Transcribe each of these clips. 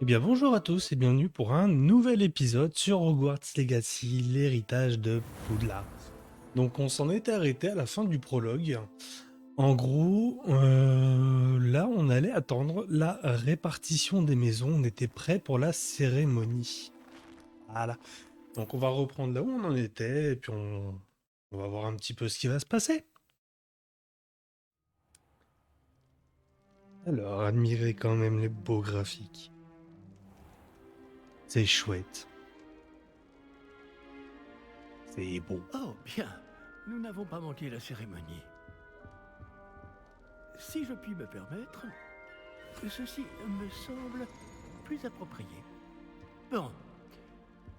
Eh bien bonjour à tous et bienvenue pour un nouvel épisode sur Hogwarts Legacy, l'héritage de Poudlard. Donc on s'en était arrêté à la fin du prologue. En gros, là on allait attendre la répartition des maisons, on était prêt pour la cérémonie. Voilà. Donc on va reprendre là où on en était et puis on va voir un petit peu ce qui va se passer. Alors admirez quand même les beaux graphiques. C'est chouette. C'est beau. Oh, bien. Nous n'avons pas manqué la cérémonie. Si je puis me permettre, ceci me semble plus approprié. Bon,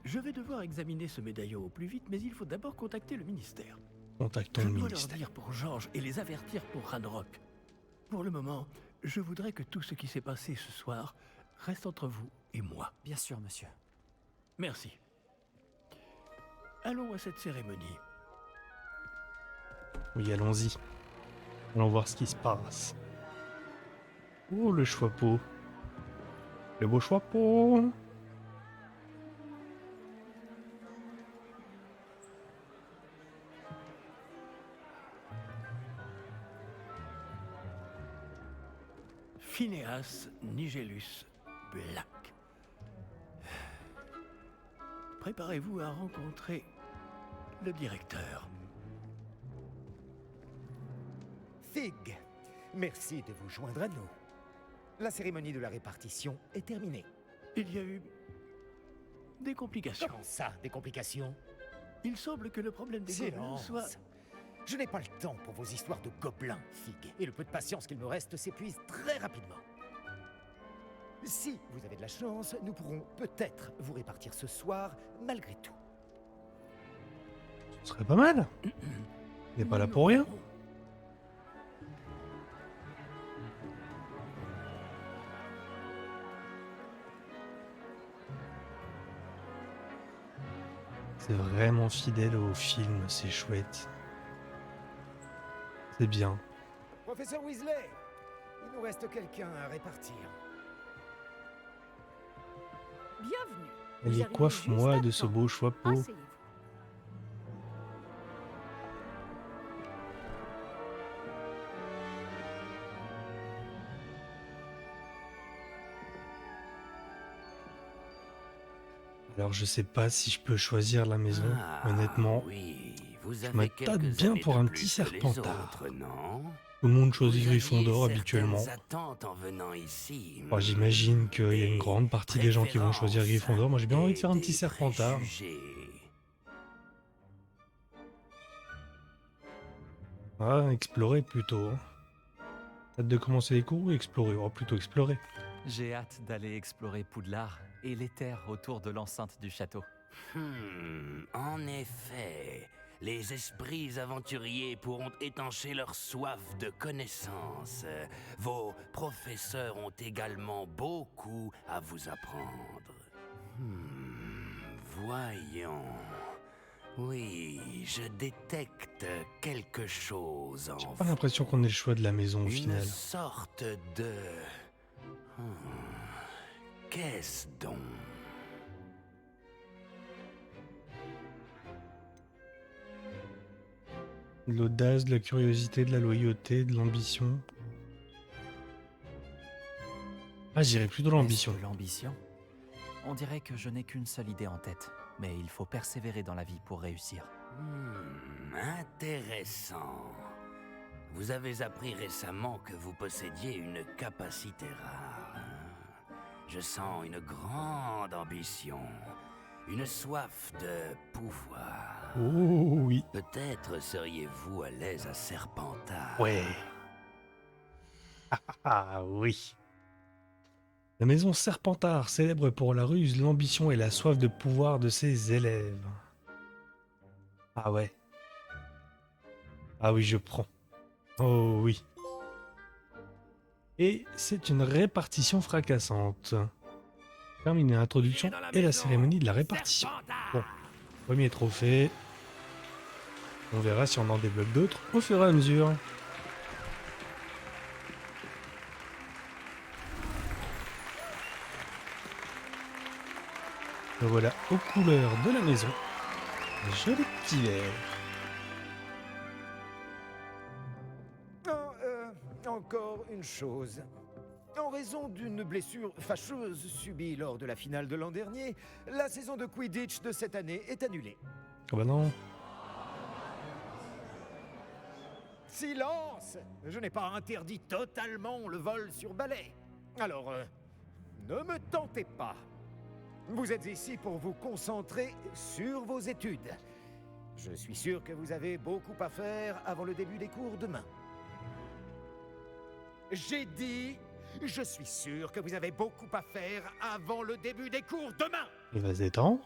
je vais devoir examiner ce médaillon au plus vite, mais il faut d'abord contacter le ministère. Contactons Je le dois leur ministère. dire pour Georges et les avertir pour Ranrock. Pour le moment, je voudrais que tout ce qui s'est passé ce soir reste entre vous et moi. Bien sûr, monsieur. Merci. Allons à cette cérémonie. Oui, allons-y. Allons voir ce qui se passe. Oh, le choix-peau. Le beau choix-peau. Phineas Nigellus Black. Préparez-vous à rencontrer le directeur. Fig, merci de vous joindre à nous. La cérémonie de la répartition est terminée. Il y a eu des complications. Comment ça, des complications? Il semble que le problème des gobelins Silence. soit... Je n'ai pas le temps pour vos histoires de gobelins, Fig. Et le peu de patience qu'il me reste s'épuise très rapidement. Si vous avez de la chance, nous pourrons peut-être vous répartir ce soir, malgré tout. Ce serait pas mal. Il n'est pas là pour rien. C'est vraiment fidèle au film, c'est chouette. C'est bien. Professeur Weasley, il nous reste quelqu'un à répartir. Bienvenue. Elle Vous est arrivez coiffe-moi juste à de ce temps. beau choix-peau. Asseyez-vous. Alors je sais pas si je peux choisir la maison, honnêtement. Oui, vous Je avez me tâte quelques bien années pour de un plus petit que les Serpentard. autres, non? Tout le monde choisit Vous aviez Gryffondor certaines habituellement. attentes en venant ici. Bon, j'imagine qu'il y a une grande partie des gens qui vont choisir Gryffondor. Moi j'ai bien envie de faire un petit Serpentard. Ah, explorer plutôt. Hein. Hâte de commencer les cours ou explorer? Oh, plutôt explorer. J'ai hâte d'aller explorer Poudlard et les terres autour de l'enceinte du château. En effet, les esprits aventuriers pourront étancher leur soif de connaissance. Vos professeurs ont également beaucoup à vous apprendre. Voyons. Oui, je détecte quelque chose en J'ai pas vous. l'impression qu'on ait le choix de la maison au Une final. sorte de... Qu'est-ce donc? De l'audace, de la curiosité, de la loyauté, de l'ambition. Ah, j'irais plutôt l'ambition. Est-ce que l'ambition? On dirait que je n'ai qu'une seule idée en tête, mais il faut persévérer dans la vie pour réussir. Intéressant. Vous avez appris récemment que vous possédiez une capacité rare. Je sens une grande ambition, une soif de pouvoir. Oh oui. Peut-être seriez-vous à l'aise à Serpentard. Ouais. Ah oui. La maison Serpentard, célèbre pour la ruse, l'ambition et la soif de pouvoir de ses élèves. Ah ouais. Ah oui, je prends. Oh oui. Et c'est une répartition fracassante. Terminer l'introduction et la cérémonie de la répartition. Bon, premier trophée. On verra si on en débloque d'autres au fur et à mesure. Le voilà aux couleurs de la maison. Joli petit verre. Encore une chose. En raison d'une blessure fâcheuse subie lors de la finale de l'an dernier, la saison de Quidditch de cette année est annulée. Oh bah non. Silence! Je n'ai pas interdit totalement le vol sur balai. Alors, ne me tentez pas. Vous êtes ici pour vous concentrer sur vos études. Je suis sûr que vous avez beaucoup à faire avant le début des cours demain. J'ai dit, je suis sûr que vous avez beaucoup à faire avant le début des cours demain. Il va se détendre.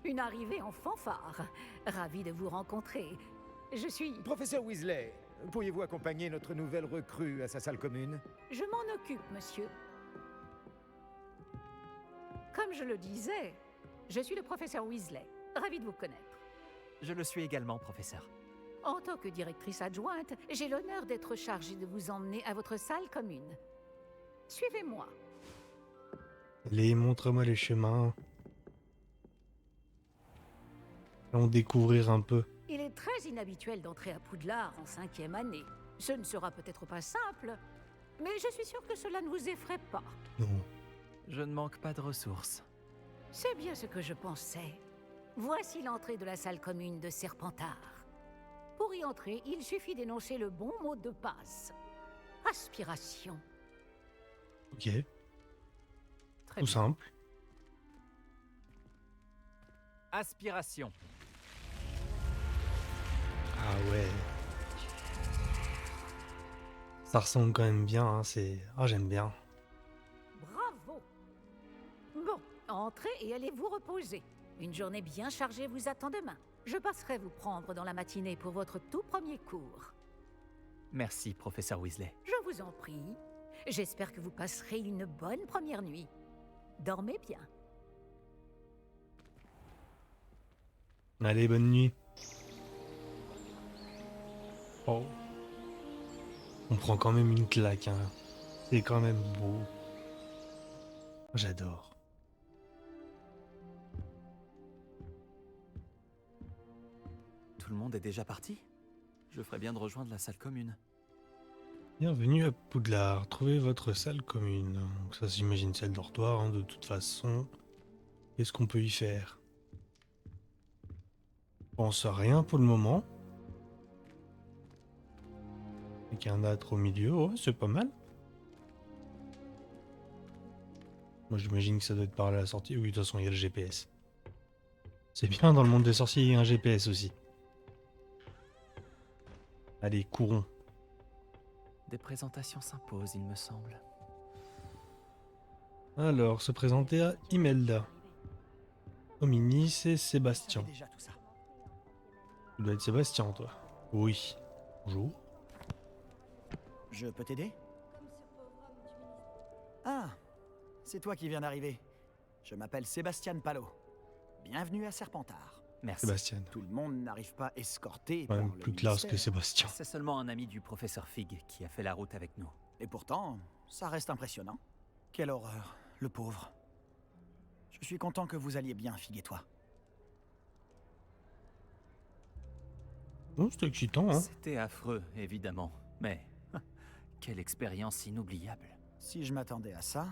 Une arrivée en fanfare. Ravi de vous rencontrer. Je suis... Professeur Weasley, pourriez-vous accompagner notre nouvelle recrue à sa salle commune? Je m'en occupe, monsieur. Comme je le disais, je suis le professeur Weasley. Ravi de vous connaître. Je le suis également, professeur. En tant que directrice adjointe, j'ai l'honneur d'être chargée de vous emmener à votre salle commune. Suivez-moi. Allez, montre-moi les chemins. Allons découvrir un peu. Il est très inhabituel d'entrer à Poudlard en 5e année. Ce ne sera peut-être pas simple, mais je suis sûre que cela ne vous effraie pas. Non. Je ne manque pas de ressources. C'est bien ce que je pensais. Voici l'entrée de la salle commune de Serpentard. Pour y entrer, il suffit d'énoncer le bon mot de passe. Aspiration. Ok, Très tout bien. simple. Aspiration. Ah ouais. Ça ressemble quand même bien, hein, c'est... Ah, j'aime bien. Bravo. Bon, entrez et allez vous reposer. Une journée bien chargée vous attend demain. Je passerai vous prendre dans la matinée pour votre tout premier cours. Merci, professeur Weasley. Je vous en prie. J'espère que vous passerez une bonne première nuit. Dormez bien. Allez, bonne nuit. Oh. On prend quand même une claque, hein. C'est quand même beau. J'adore. Tout le monde est déjà parti? Je ferais bien de rejoindre la salle commune. Bienvenue à Poudlard. Trouvez votre salle commune. Donc ça, j'imagine, c'est le dortoir, hein, de toute façon. Qu'est-ce qu'on peut y faire? Je pense à rien pour le moment. Avec un âtre au milieu, oh, c'est pas mal. Moi, j'imagine que ça doit être par la sortie. Oui, de toute façon, il y a le GPS. C'est bien, dans le monde des sorciers, il y a un GPS aussi. Allez, courons. Des présentations s'imposent, il me semble. Alors, se présenter à Imelda. Hominis et Sébastien. Déjà tout ça. Tu dois être Sébastien, toi. Oui. Bonjour. Je peux t'aider? Ah, c'est toi qui viens d'arriver. Je m'appelle Sébastien Palot. Bienvenue à Serpentard. Merci. Sébastien. Tout le monde n'arrive pas escorté Quand par même le plus classe que ministère. Sébastien. C'est seulement un ami du professeur Fig qui a fait la route avec nous. Et pourtant, ça reste impressionnant. Quelle horreur, le pauvre. Je suis content que vous alliez bien, Fig et toi. Bon, c'était excitant, hein. C'était affreux, évidemment, mais quelle expérience inoubliable. Si je m'attendais à ça...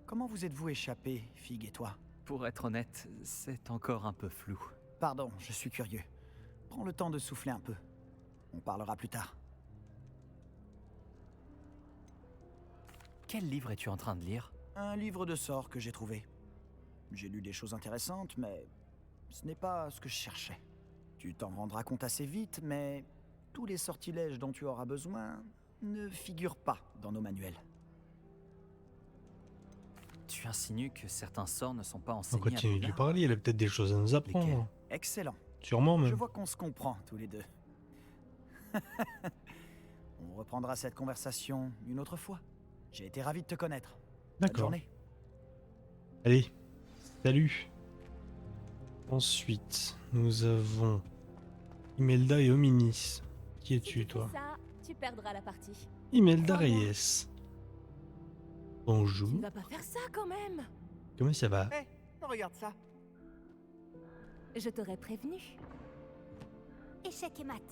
Comment vous êtes-vous échappé, Fig et toi? Pour être honnête, c'est encore un peu flou. Pardon, je suis curieux. Prends le temps de souffler un peu. On parlera plus tard. Quel livre es-tu en train de lire? Un livre de sorts que j'ai trouvé. J'ai lu des choses intéressantes, mais ce n'est pas ce que je cherchais. Tu t'en rendras compte assez vite, mais tous les sortilèges dont tu auras besoin ne figurent pas dans nos manuels. Tu insinues que certains sorts ne sont pas On enseignés continue à de lui Poudlard? parler, il a peut-être des choses à nous apprendre. Lesquels? Excellent. Sûrement Je même. vois qu'on se comprend tous les deux. On reprendra cette conversation une autre fois. J'ai été ravi de te connaître. Bonne D'accord. journée. Allez, salut. Ensuite, nous avons Imelda et Hominis. Qui es-tu, toi? Ça, tu perdras la partie. Imelda Reyes. Tu Bonjour. vas pas faire ça quand même. Comment ça va? Hé, regarde ça. Je t'aurais prévenu. Échec et mat.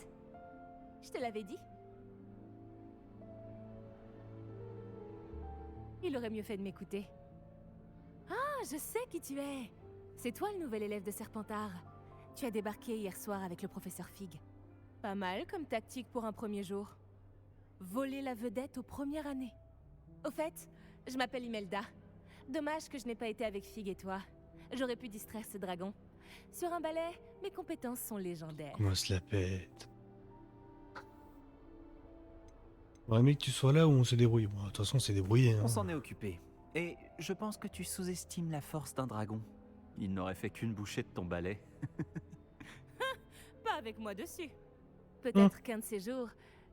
Je te l'avais dit. Il aurait mieux fait de m'écouter. Ah, je sais qui tu es. C'est toi le nouvel élève de Serpentard. Tu as débarqué hier soir avec le professeur Fig. Pas mal comme tactique pour un premier jour. Voler la vedette aux premières années. Au fait, je m'appelle Imelda. Dommage que je n'ai pas été avec Fig et toi. J'aurais pu distraire ce dragon. Sur un balai, mes compétences sont légendaires. Comment se la pète? Ouais, mais que tu sois là où on se débrouille. Bon, de toute façon, on s'est débrouillé. Hein. On s'en est occupé. Et je pense que tu sous-estimes la force d'un dragon. Il n'aurait fait qu'une bouchée de ton balai. Pas avec moi dessus. Peut-être qu'un de ces jours,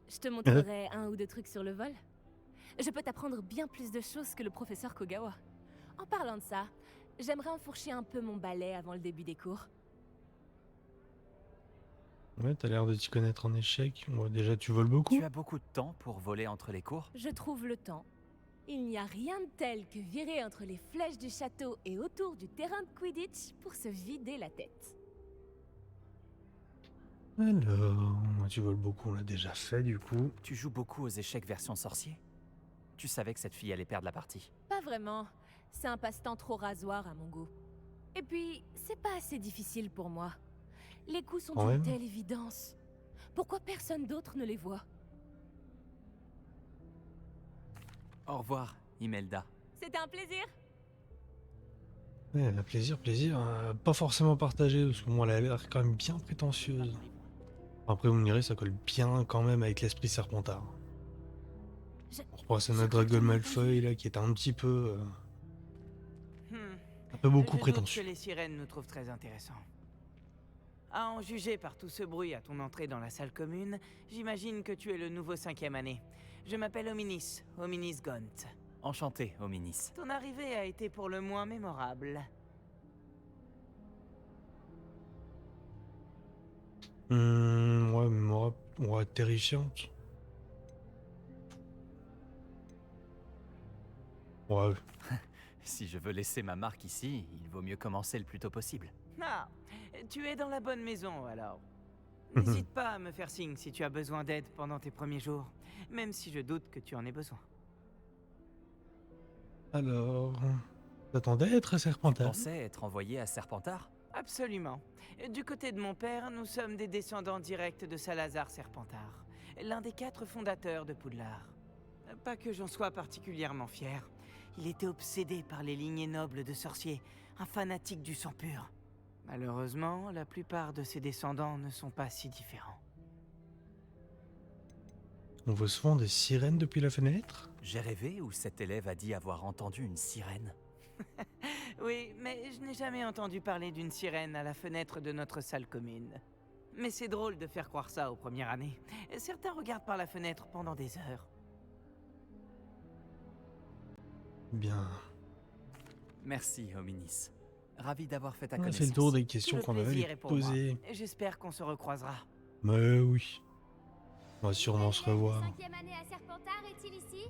je te montrerai un ou deux trucs sur le vol. Je peux t'apprendre bien plus de choses que le professeur Kogawa. En parlant de ça, j'aimerais enfourcher un peu mon balai avant le début des cours. Ouais, t'as l'air de t'y connaître en échec. Bon, déjà, tu voles beaucoup. Tu as beaucoup de temps pour voler entre les cours? Je trouve le temps. Il n'y a rien de tel que virer entre les flèches du château et autour du terrain de Quidditch pour se vider la tête. Alors, tu voles beaucoup, on l'a déjà fait du coup. Tu joues beaucoup aux échecs version sorcier? Tu savais que cette fille allait perdre la partie. Pas vraiment. C'est un passe-temps trop rasoir à mon goût. Et puis, c'est pas assez difficile pour moi. Les coups sont Quand d'une même. telle évidence. Pourquoi personne d'autre ne les voit? Au revoir, Imelda. C'était un plaisir. Ouais, plaisir, plaisir. Pas forcément partagé, parce que moi, elle a l'air quand même bien prétentieuse. Après, vous me direz, ça colle bien quand même avec l'esprit Serpentard. On repasse à notre Dragon Malfoy, là, qui est un petit peu... un peu beaucoup Je doute prétentieux. que les sirènes nous trouvent très intéressants. À en juger par tout ce bruit à ton entrée dans la salle commune, j'imagine que tu es le nouveau 5e année. Je m'appelle Hominis, Hominis Gaunt. Enchanté, Hominis. Ton arrivée a été pour le moins mémorable. Ouais, mais ouais, terrifiante. Ouais, Si je veux laisser ma marque ici, il vaut mieux commencer le plus tôt possible. Ah, tu es dans la bonne maison alors. N'hésite pas à me faire signe si tu as besoin d'aide pendant tes premiers jours, même si je doute que tu en aies besoin. alors... T'attendais à être à Tu Serpentard? pensais être envoyé à Serpentard? Absolument. Du côté de mon père, nous sommes des descendants directs de Salazar Serpentard, l'un des 4 fondateurs de Poudlard. Pas que j'en sois particulièrement fier. Il était obsédé par les lignées nobles de sorciers, un fanatique du sang pur. Malheureusement, la plupart de ses descendants ne sont pas si différents. On voit souvent des sirènes depuis la fenêtre? J'ai rêvé ou cet élève a dit avoir entendu une sirène? Oui, mais je n'ai jamais entendu parler d'une sirène à la fenêtre de notre salle commune. Mais c'est drôle de faire croire ça aux premières années. Certains regardent par la fenêtre pendant des heures. Bien. Merci, Hominis. Ravi d'avoir fait ta On a connaissance. fait le tour des Tout questions le qu'on avait à plaisir lui est pour moi. poser. J'espère qu'on se recroisera. Mais oui. On va sûrement se revoir. 5e année à Serpentard est-il ici?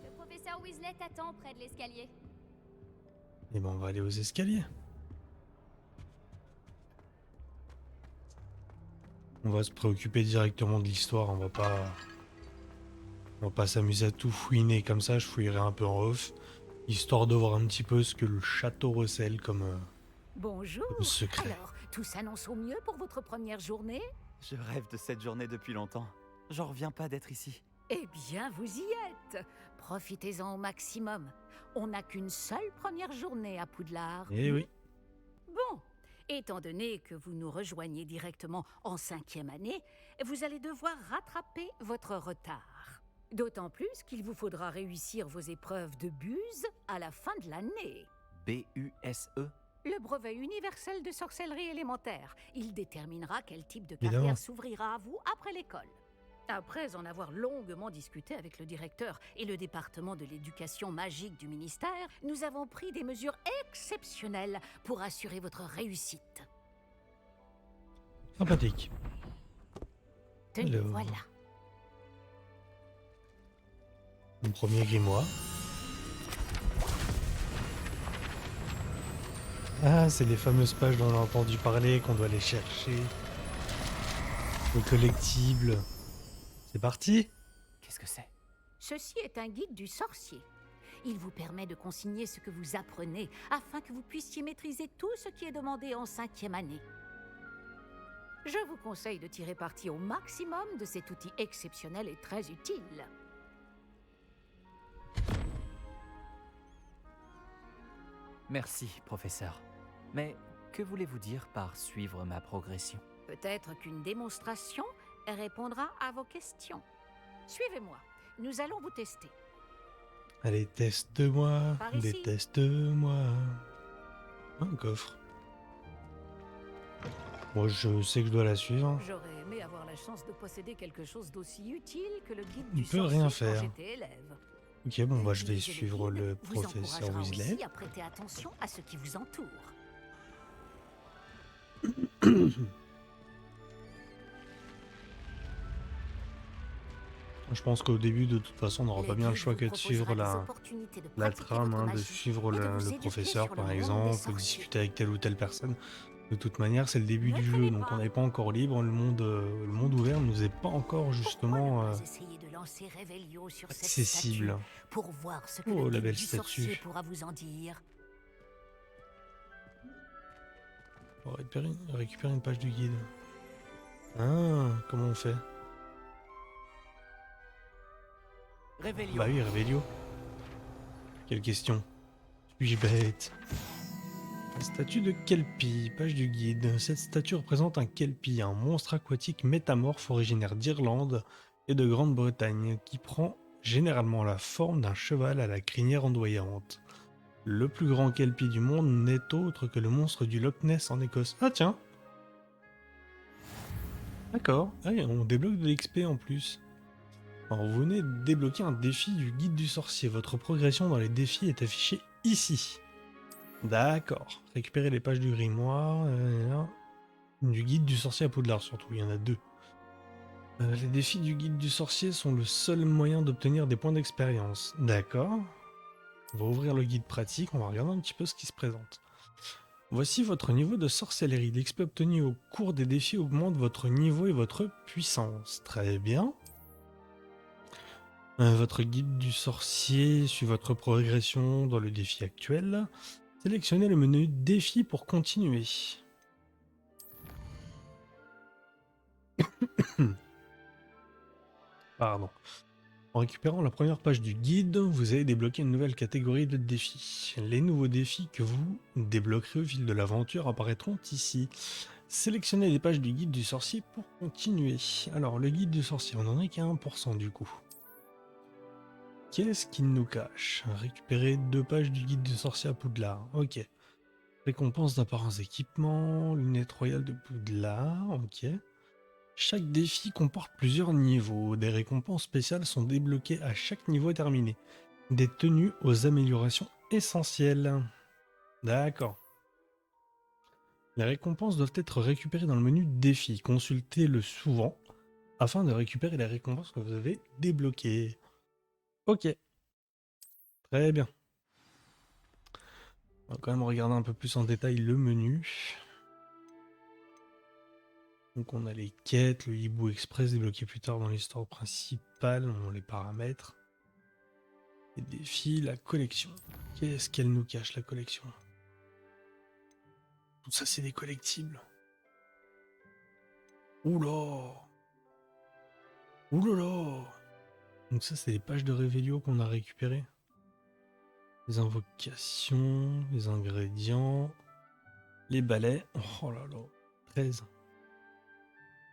Le professeur Weasley t'attend près de l'escalier. Et ben on va aller aux escaliers. On va se préoccuper directement de l'histoire, on va pas s'amuser à tout fouiner comme ça, je fouillerai un peu en off, histoire de voir un petit peu ce que le château recèle comme Bonjour. secret. Alors, tout s'annonce au mieux pour votre première journée? Je rêve de cette journée depuis longtemps. J'en reviens pas d'être ici. Eh bien, vous y êtes. Profitez-en au maximum. On n'a qu'une seule première journée à Poudlard. Eh oui. Bon, étant donné que vous nous rejoignez directement en 5e année, vous allez devoir rattraper votre retard. D'autant plus qu'il vous faudra réussir vos épreuves de buse à la fin de l'année. B-U-S-E? Le brevet universel de sorcellerie élémentaire. Il déterminera quel type de Évidemment. carrière s'ouvrira à vous après l'école. Après en avoir longuement discuté avec le directeur et le département de l'éducation magique du ministère, nous avons pris des mesures exceptionnelles pour assurer votre réussite. Sympathique. Tenez, Alors. voilà. Mon premier grimoire. Ah, c'est les fameuses pages dont on a entendu parler, qu'on doit aller chercher. Les collectibles. C'est parti? Qu'est-ce que c'est? Ceci est un guide du sorcier. Il vous permet de consigner ce que vous apprenez afin que vous puissiez maîtriser tout ce qui est demandé en 5e année. Je vous conseille de tirer parti au maximum de cet outil exceptionnel et très utile. Merci, professeur. Mais que voulez-vous dire par suivre ma progression? Peut-être qu'une démonstration répondra à vos questions. Suivez-moi, nous allons vous tester. Allez, teste-moi, Par ici. déteste-moi. Un coffre. Moi, je sais que je dois la suivre. J'aurais aimé avoir la chance de posséder quelque chose d'aussi utile que le guide On du peut sorcier rien quand faire. j'étais élève. Ok, bon, bah, je vais Utiliser suivre guide le vous professeur encouragera Weasley. aussi à prêter attention à ce qui vous entoure. Je pense qu'au début, de toute façon, on n'aura Le pas bien le guide choix vous que de proposera suivre des la opportunités de la pratiquer trame, votre hein, de magie suivre et de vous le éduquer professeur, sur le par monde des exemple, de sorciers. discuter avec telle ou telle personne. De toute manière, c'est le début Ne du jeu, traînez donc pas. on n'est pas encore libre. Le monde ouvert ne nous est pas encore Pourquoi justement ne pas essayer de lancer Revelio sur cette statue accessible. pour voir ce que Oh, le la guide belle du sorcier statue. pourra vous en dire? On va récupérer une page du guide. Ah, comment on fait? Réveillon. Bah oui, Revelio. Quelle question? Suis-je bête? La statue de Kelpie, page du guide. Cette statue représente un Kelpie, un monstre aquatique métamorphe originaire d'Irlande et de Grande-Bretagne, qui prend généralement la forme d'un cheval à la crinière ondoyante. Le plus grand Kelpie du monde n'est autre que le monstre du Loch Ness en Écosse. Ah tiens! D'accord, ah, on débloque de l'XP en plus. Alors vous venez de débloquer un défi du guide du sorcier. Votre progression dans les défis est affichée ici. D'accord. Récupérez les pages du grimoire. Du guide du sorcier à Poudlard surtout, il y en a 2. Les défis du guide du sorcier sont le seul moyen d'obtenir des points d'expérience. D'accord. On va ouvrir le guide pratique, on va regarder un petit peu ce qui se présente. Voici votre niveau de sorcellerie. L'XP obtenu au cours des défis augmente votre niveau et votre puissance. Très bien. Votre guide du sorcier suit votre progression dans le défi actuel. Sélectionnez le menu défi pour continuer. Pardon. En récupérant la première page du guide, vous allez débloquer une nouvelle catégorie de défis. Les nouveaux défis que vous débloquerez au fil de l'aventure apparaîtront ici. Sélectionnez les pages du guide du sorcier pour continuer. Alors, le guide du sorcier, on n'en est qu'à 1% du coup. Qu'est-ce qu'il nous cache? Récupérer 2 pages du guide du sorcier à Poudlard. Ok. Récompense d'apparence équipement, lunettes royales de Poudlard. Ok. Chaque défi comporte plusieurs niveaux. Des récompenses spéciales sont débloquées à chaque niveau terminé. Des tenues aux améliorations essentielles. D'accord. Les récompenses doivent être récupérées dans le menu défi. Consultez-le souvent afin de récupérer les récompenses que vous avez débloquées. Ok. Très bien. On va quand même regarder un peu plus en détail le menu. Donc on a les quêtes, le hibou express débloqué plus tard dans l'histoire principale, on les paramètres. Les défis, la collection. Qu'est-ce qu'elle nous cache la collection? Tout ça c'est des collectibles. Oula! Oulala! Donc ça c'est les pages de Revelio qu'on a récupérées. Les invocations, les ingrédients, les balais. Oh là là, 13.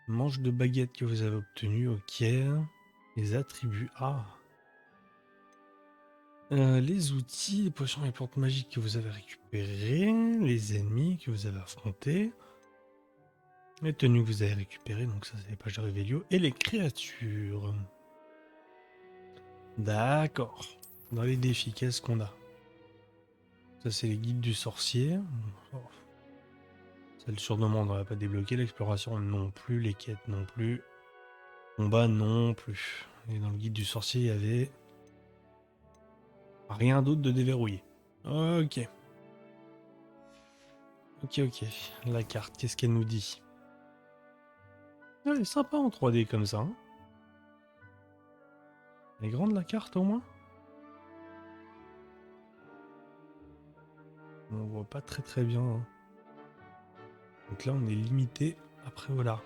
Manche de baguette que vous avez obtenu, ok. Les attributs, ah. Les outils, les potions et plantes magiques que vous avez récupérés, les ennemis que vous avez affrontés, les tenues que vous avez récupérées, donc ça c'est les pages de Revelio, et les créatures. D'accord. Dans les défis, qu'est-ce qu'on a? Ça c'est les guides du sorcier. Oh. Celle sur demande, on va pas débloquer. L'exploration non plus, les quêtes non plus. Combat non plus. Et dans le guide du sorcier, il y avait rien d'autre de déverrouillé. Ok. Ok, ok. La carte, qu'est-ce qu'elle nous dit? Elle est sympa en 3D comme ça. Hein. Elle est grande la carte au moins? On voit pas très très bien. Hein. Donc là on est limité à Préolard.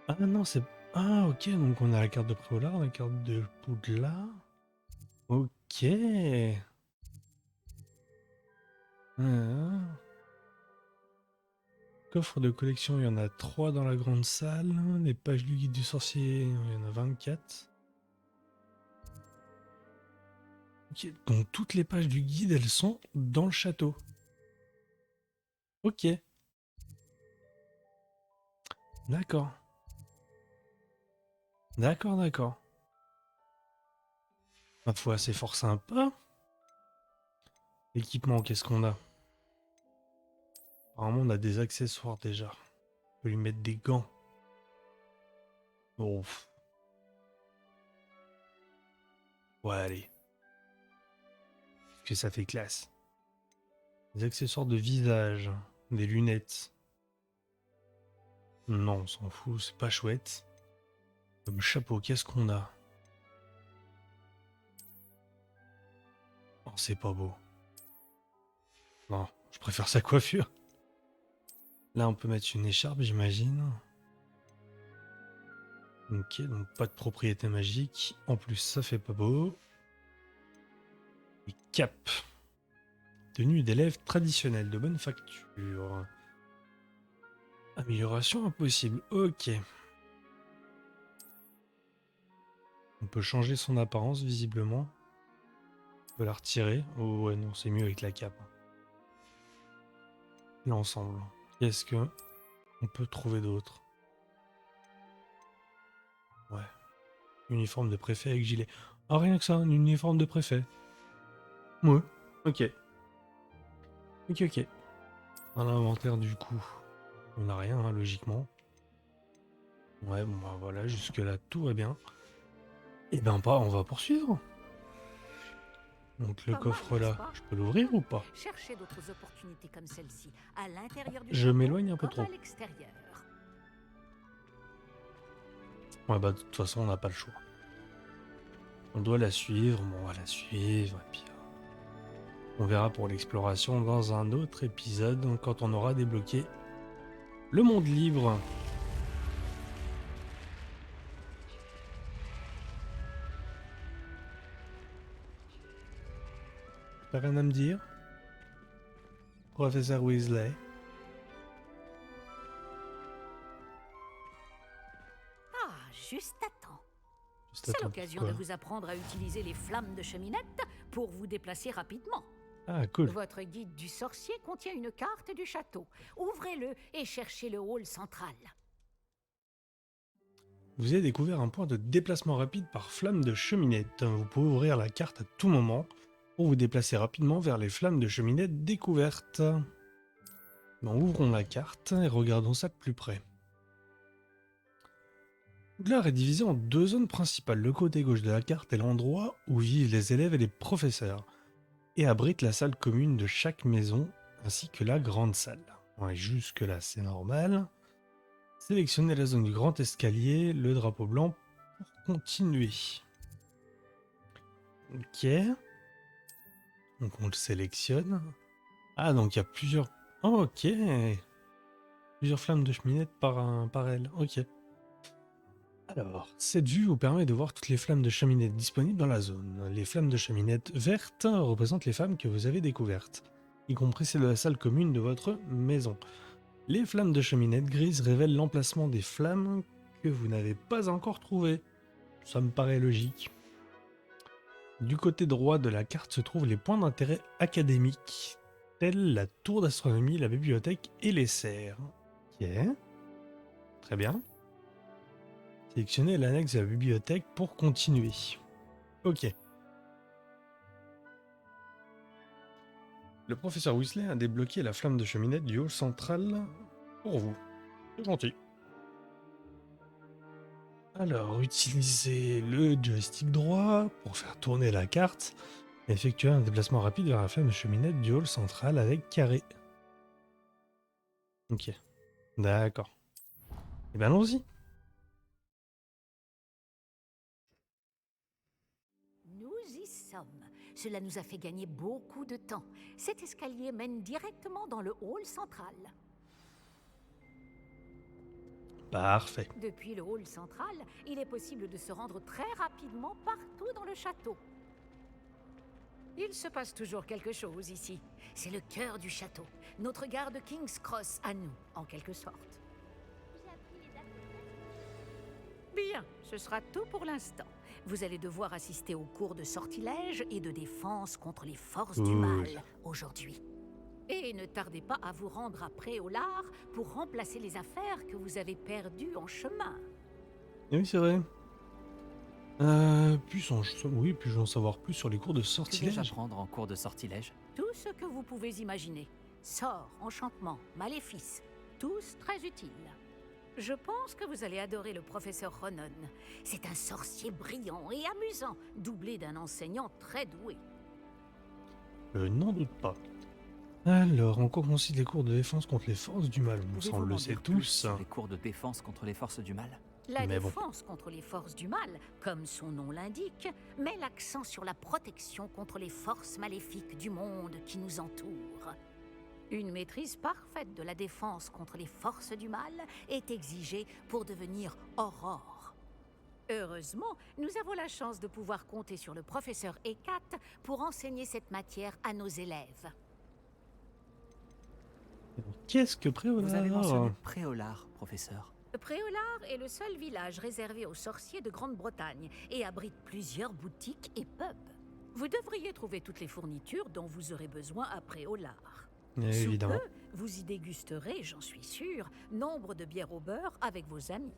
Ah non, c'est... Ah ok, donc on a la carte de Préolard, la carte de Poudlard. Ok. Ah. Coffre de collection, il y en a 3 dans la grande salle. Les pages du guide du sorcier, il y en a 24. Ok, donc toutes les pages du guide, elles sont dans le château. Ok. D'accord. D'accord, d'accord. Ma foi, c'est fort sympa. Équipement, qu'est-ce qu'on a? Apparemment, on a des accessoires déjà. On peut lui mettre des gants. Bon. Ouais, allez. Parce que ça fait classe. Des accessoires de visage. Des lunettes. Non, on s'en fout, c'est pas chouette. Comme chapeau, qu'est-ce qu'on a? Oh, c'est pas beau. Non, je préfère sa coiffure. Là, on peut mettre une écharpe, j'imagine. Ok, donc pas de propriété magique. En plus, ça fait pas beau. Et cap. Tenue d'élève traditionnelle, de bonne facture. Amélioration impossible. Ok. On peut changer son apparence, visiblement. On peut la retirer. Oh ouais, non, c'est mieux avec la cape. L'ensemble. Qu'est-ce que on peut trouver d'autre? Ouais. Uniforme de préfet avec gilet. Ah, rien que ça, un uniforme de préfet. Ouais. Ok. Ok, ok. Dans l'inventaire, du coup, on n'a rien, hein, logiquement. Ouais, bon, bah voilà, jusque-là, tout va bien. Et ben, pas, on va poursuivre. Donc, le Pas mal, coffre là, n'est-ce pas? je peux l'ouvrir ou pas? Cherchez d'autres opportunités comme celle-ci, à l'intérieur du Je château m'éloigne un peu comme trop. à l'extérieur. Ouais, bah, de toute façon, on n'a pas le choix. On doit la suivre, bon, on va la suivre, et puis on verra pour l'exploration dans un autre épisode, quand on aura débloqué le monde libre. T'as rien à me dire, professeur Weasley? Ah, juste à temps. Juste à C'est temps, l'occasion pourquoi? de vous apprendre à utiliser les flammes de cheminette pour vous déplacer rapidement. Ah, cool. Votre guide du sorcier contient une carte du château. Ouvrez-le et cherchez le hall central. Vous avez découvert un point de déplacement rapide par flamme de cheminette. Vous pouvez ouvrir la carte à tout moment pour vous déplacer rapidement vers les flammes de cheminette découvertes. Bon, ouvrons la carte et regardons ça de plus près. Poudlard est divisé en 2 zones principales. Le côté gauche de la carte est l'endroit où vivent les élèves et les professeurs, et abrite la salle commune de chaque maison, ainsi que la grande salle. Ouais, jusque là c'est normal. Sélectionnez la zone du grand escalier, le drapeau blanc, pour continuer. Ok. Donc on le sélectionne. Ah, donc il y a plusieurs... Oh, ok. Plusieurs flammes de cheminette par elle. Ok. Alors, cette vue vous permet de voir toutes les flammes de cheminette disponibles dans la zone. Les flammes de cheminette vertes représentent les femmes que vous avez découvertes, y compris celles de la salle commune de votre maison. Les flammes de cheminette grises révèlent l'emplacement des flammes que vous n'avez pas encore trouvées. Ça me paraît logique. Du côté droit de la carte se trouvent les points d'intérêt académiques, tels la tour d'astronomie, la bibliothèque et les serres. Ok. Très bien. Sélectionnez l'annexe de la bibliothèque pour continuer. Ok. Le professeur Weasley a débloqué la flamme de cheminette du hall central pour vous. C'est gentil. Alors, utilisez le joystick droit pour faire tourner la carte et effectuer un déplacement rapide vers la flamme de cheminette du hall central avec carré. Ok. D'accord. Eh ben allons-y. Nous y sommes. Cela nous a fait gagner beaucoup de temps. Cet escalier mène directement dans le hall central. Parfait. Depuis le hall central, il est possible de se rendre très rapidement partout dans le château. Il se passe toujours quelque chose ici. C'est le cœur du château. Notre gare de King's Cross à nous, en quelque sorte. J'ai appris les dates exactes. Bien, ce sera tout pour l'instant. Vous allez devoir assister aux cours de sortilège et de défense contre les forces du Cool. mal aujourd'hui. Et ne tardez pas à vous rendre à Préolard pour remplacer les affaires que vous avez perdues en chemin. Eh oui, c'est vrai. Puis-je en savoir plus sur les cours de Que vais-je sortilège? apprendre en cours de sortilège? Tout ce que vous pouvez imaginer. Sorts, enchantements, maléfices, tous très utiles. Je pense que vous allez adorer le professeur Ronon. C'est un sorcier brillant et amusant, doublé d'un enseignant très doué. Je n'en doute pas. Alors, en quoi consistent les cours de défense contre les forces du mal? Bon, ça, Pouvez-vous on le m'en sait dire plus tous. sur les cours de défense contre les forces du mal? La Mais bon. défense contre les forces du mal, comme son nom l'indique, met l'accent sur la protection contre les forces maléfiques du monde qui nous entoure. Une maîtrise parfaite de la défense contre les forces du mal est exigée pour devenir Aurore. Heureusement, nous avons la chance de pouvoir compter sur le professeur Hécate pour enseigner cette matière à nos élèves. Qu'est-ce que Vous avez mentionné Préolard? Préolard, professeur. Préolard est le seul village réservé aux sorciers de Grande-Bretagne et abrite plusieurs boutiques et pubs. Vous devriez trouver toutes les fournitures dont vous aurez besoin à Préolard. Sous Évidemment. peu, vous y dégusterez, j'en suis sûr, nombre de bières au beurre avec vos amis.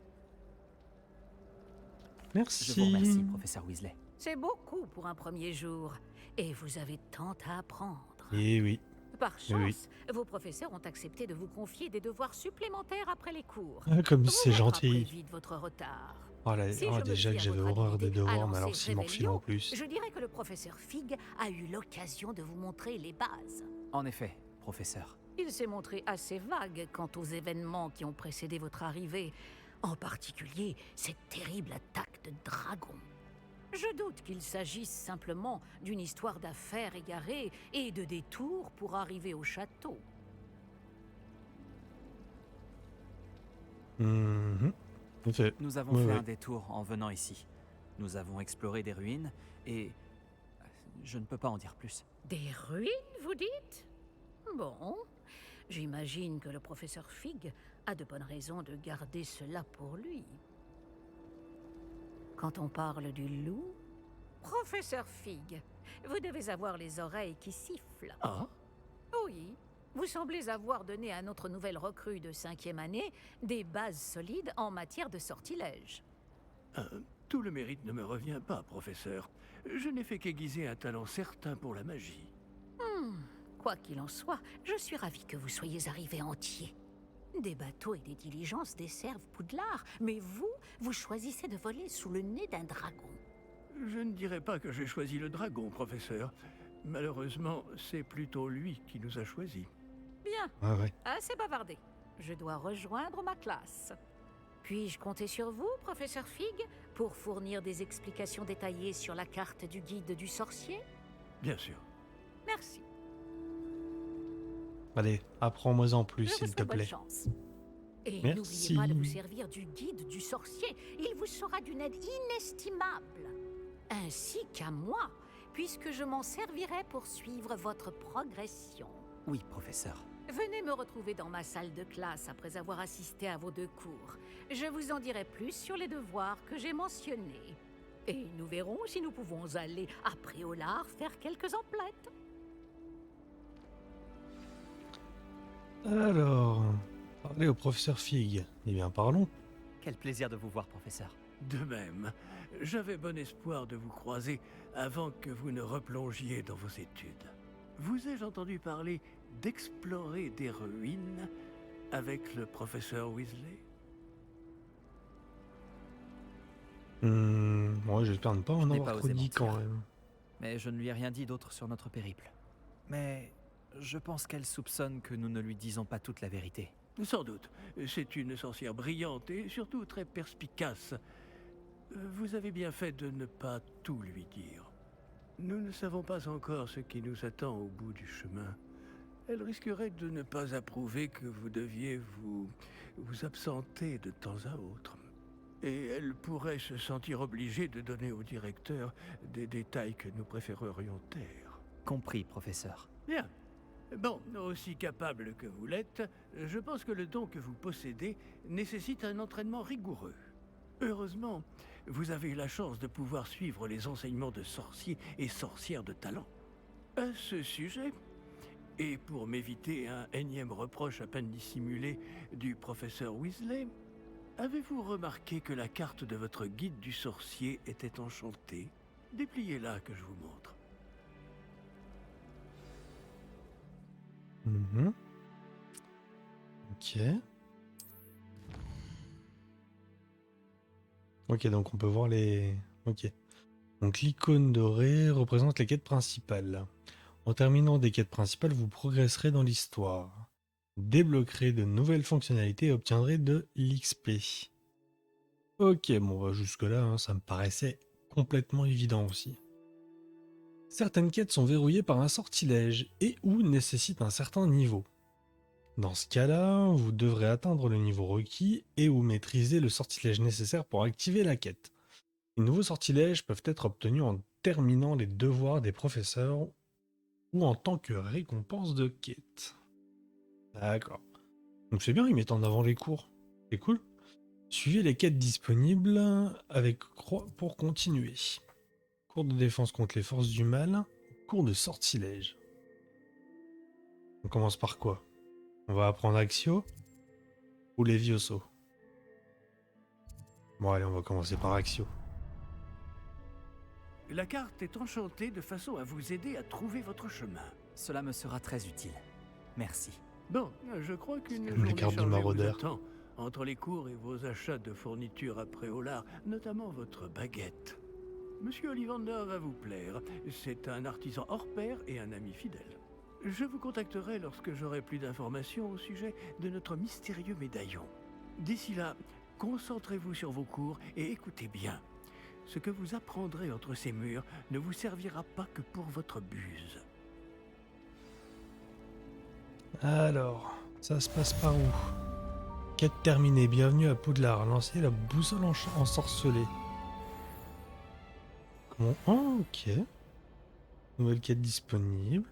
Merci. Je vous remercie, professeur Weasley. C'est beaucoup pour un premier jour, et vous avez tant à apprendre. Eh oui. Par Eh oui. chance, vos professeurs ont accepté de vous confier des devoirs supplémentaires après les cours. Ah, comme Vous c'est rattraperez gentil. vite votre retard. Oh, Si je me déjà fie que à j'avais votre horreur des habilité à devoirs, mais alors lancer s'il m'en file en Revelio, plus. Je dirais que le professeur Fig a eu l'occasion de vous montrer les bases. En effet, professeur. Il s'est montré assez vague quant aux événements qui ont précédé votre arrivée, en particulier cette terrible attaque de dragon. Je doute qu'il s'agisse simplement d'une histoire d'affaires égarées et de détours pour arriver au château. En fait. Nous avons Ouais, fait ouais. un détour en venant ici. Nous avons exploré des ruines et... je ne peux pas en dire plus. Des ruines, vous dites? Bon, j'imagine que le professeur Fig a de bonnes raisons de garder cela pour lui. Quand on parle du loup... Professeur Fig, vous devez avoir les oreilles qui sifflent. Ah, Oui, vous semblez avoir donné à notre nouvelle recrue de 5e année des bases solides en matière de sortilège. tout le mérite ne me revient pas, professeur. Je n'ai fait qu'aiguiser un talent certain pour la magie. Quoi qu'il en soit, je suis ravie que vous soyez arrivé entier. Des bateaux et des diligences desservent Poudlard, mais vous choisissez de voler sous le nez d'un dragon. Je ne dirais pas que j'ai choisi le dragon, professeur. Malheureusement, c'est plutôt lui qui nous a choisis. Bien, Ouais, ouais. assez bavardé. Je dois rejoindre ma classe. Puis-je compter sur vous, professeur Fig, pour fournir des explications détaillées sur la carte du guide du sorcier? Bien sûr. Merci. Allez, apprends-moi en plus, Je vous s'il te souhaite bonne plaît. chance. Et Merci. n'oubliez pas de vous servir du guide du sorcier. Il vous sera d'une aide inestimable. Ainsi qu'à moi, puisque je m'en servirai pour suivre votre progression. Oui, professeur. Venez me retrouver dans ma salle de classe après avoir assisté à vos 2 cours. Je vous en dirai plus sur les devoirs que j'ai mentionnés. Et nous verrons si nous pouvons aller à Préolard faire quelques emplettes. Alors, parler au professeur Fig. Eh bien, parlons. Quel plaisir de vous voir, professeur. De même, j'avais bon espoir de vous croiser avant que vous ne replongiez dans vos études. Vous ai-je entendu parler d'explorer des ruines avec le professeur Weasley? Moi, j'espère ne pas en Je n'ai avoir pas trop osé dit quand mentir. même. Mais je ne lui ai rien dit d'autre sur notre périple. Mais je pense qu'elle soupçonne que nous ne lui disons pas toute la vérité. Sans doute. C'est une sorcière brillante et surtout très perspicace. Vous avez bien fait de ne pas tout lui dire. Nous ne savons pas encore ce qui nous attend au bout du chemin. Elle risquerait de ne pas approuver que vous deviez vous absenter de temps à autre. Et elle pourrait se sentir obligée de donner au directeur des détails que nous préférerions taire. Compris, professeur. Bien. Bon, aussi capable que vous l'êtes, je pense que le don que vous possédez nécessite un entraînement rigoureux. Heureusement, vous avez la chance de pouvoir suivre les enseignements de sorciers et sorcières de talent. À ce sujet, et pour m'éviter un énième reproche à peine dissimulé du professeur Weasley, avez-vous remarqué que la carte de votre guide du sorcier était enchantée? Dépliez-la que je vous montre. Mhm. Ok. Ok, donc on peut voir les... Ok. Donc l'icône dorée représente les quêtes principales. En terminant des quêtes principales, vous progresserez dans l'histoire. Débloquerez de nouvelles fonctionnalités et obtiendrez de l'XP. Ok, bon, bah, jusque-là, hein, ça me paraissait complètement évident aussi. Certaines quêtes sont verrouillées par un sortilège et ou nécessitent un certain niveau. Dans ce cas-là, vous devrez atteindre le niveau requis et ou maîtriser le sortilège nécessaire pour activer la quête. Les nouveaux sortilèges peuvent être obtenus en terminant les devoirs des professeurs ou en tant que récompense de quête. D'accord. Donc c'est bien, ils mettent en avant les cours. C'est cool. Suivez les quêtes disponibles avec croix pour continuer. Cours de défense contre les forces du mal. Cours de sortilège. On commence par quoi? On va apprendre Axio ou Levioso? Bon allez, on va commencer par Axio. La carte est enchantée de façon à vous aider à trouver votre chemin. Cela me sera très utile. Merci. Bon, je crois qu'une comme les journée cartes du chargée vous maraudeur. attend, entre les cours et vos achats de fournitures à Préolard, notamment votre baguette. Monsieur Ollivander va vous plaire. C'est un artisan hors pair et un ami fidèle. Je vous contacterai lorsque j'aurai plus d'informations au sujet de notre mystérieux médaillon. D'ici là, concentrez-vous sur vos cours et écoutez bien. Ce que vous apprendrez entre ces murs ne vous servira pas que pour votre buse. Alors, ça se passe par où? Quête terminée, bienvenue à Poudlard. Lancez la boussole ensorcelée. Comment? Oh, ok. Nouvelle quête disponible.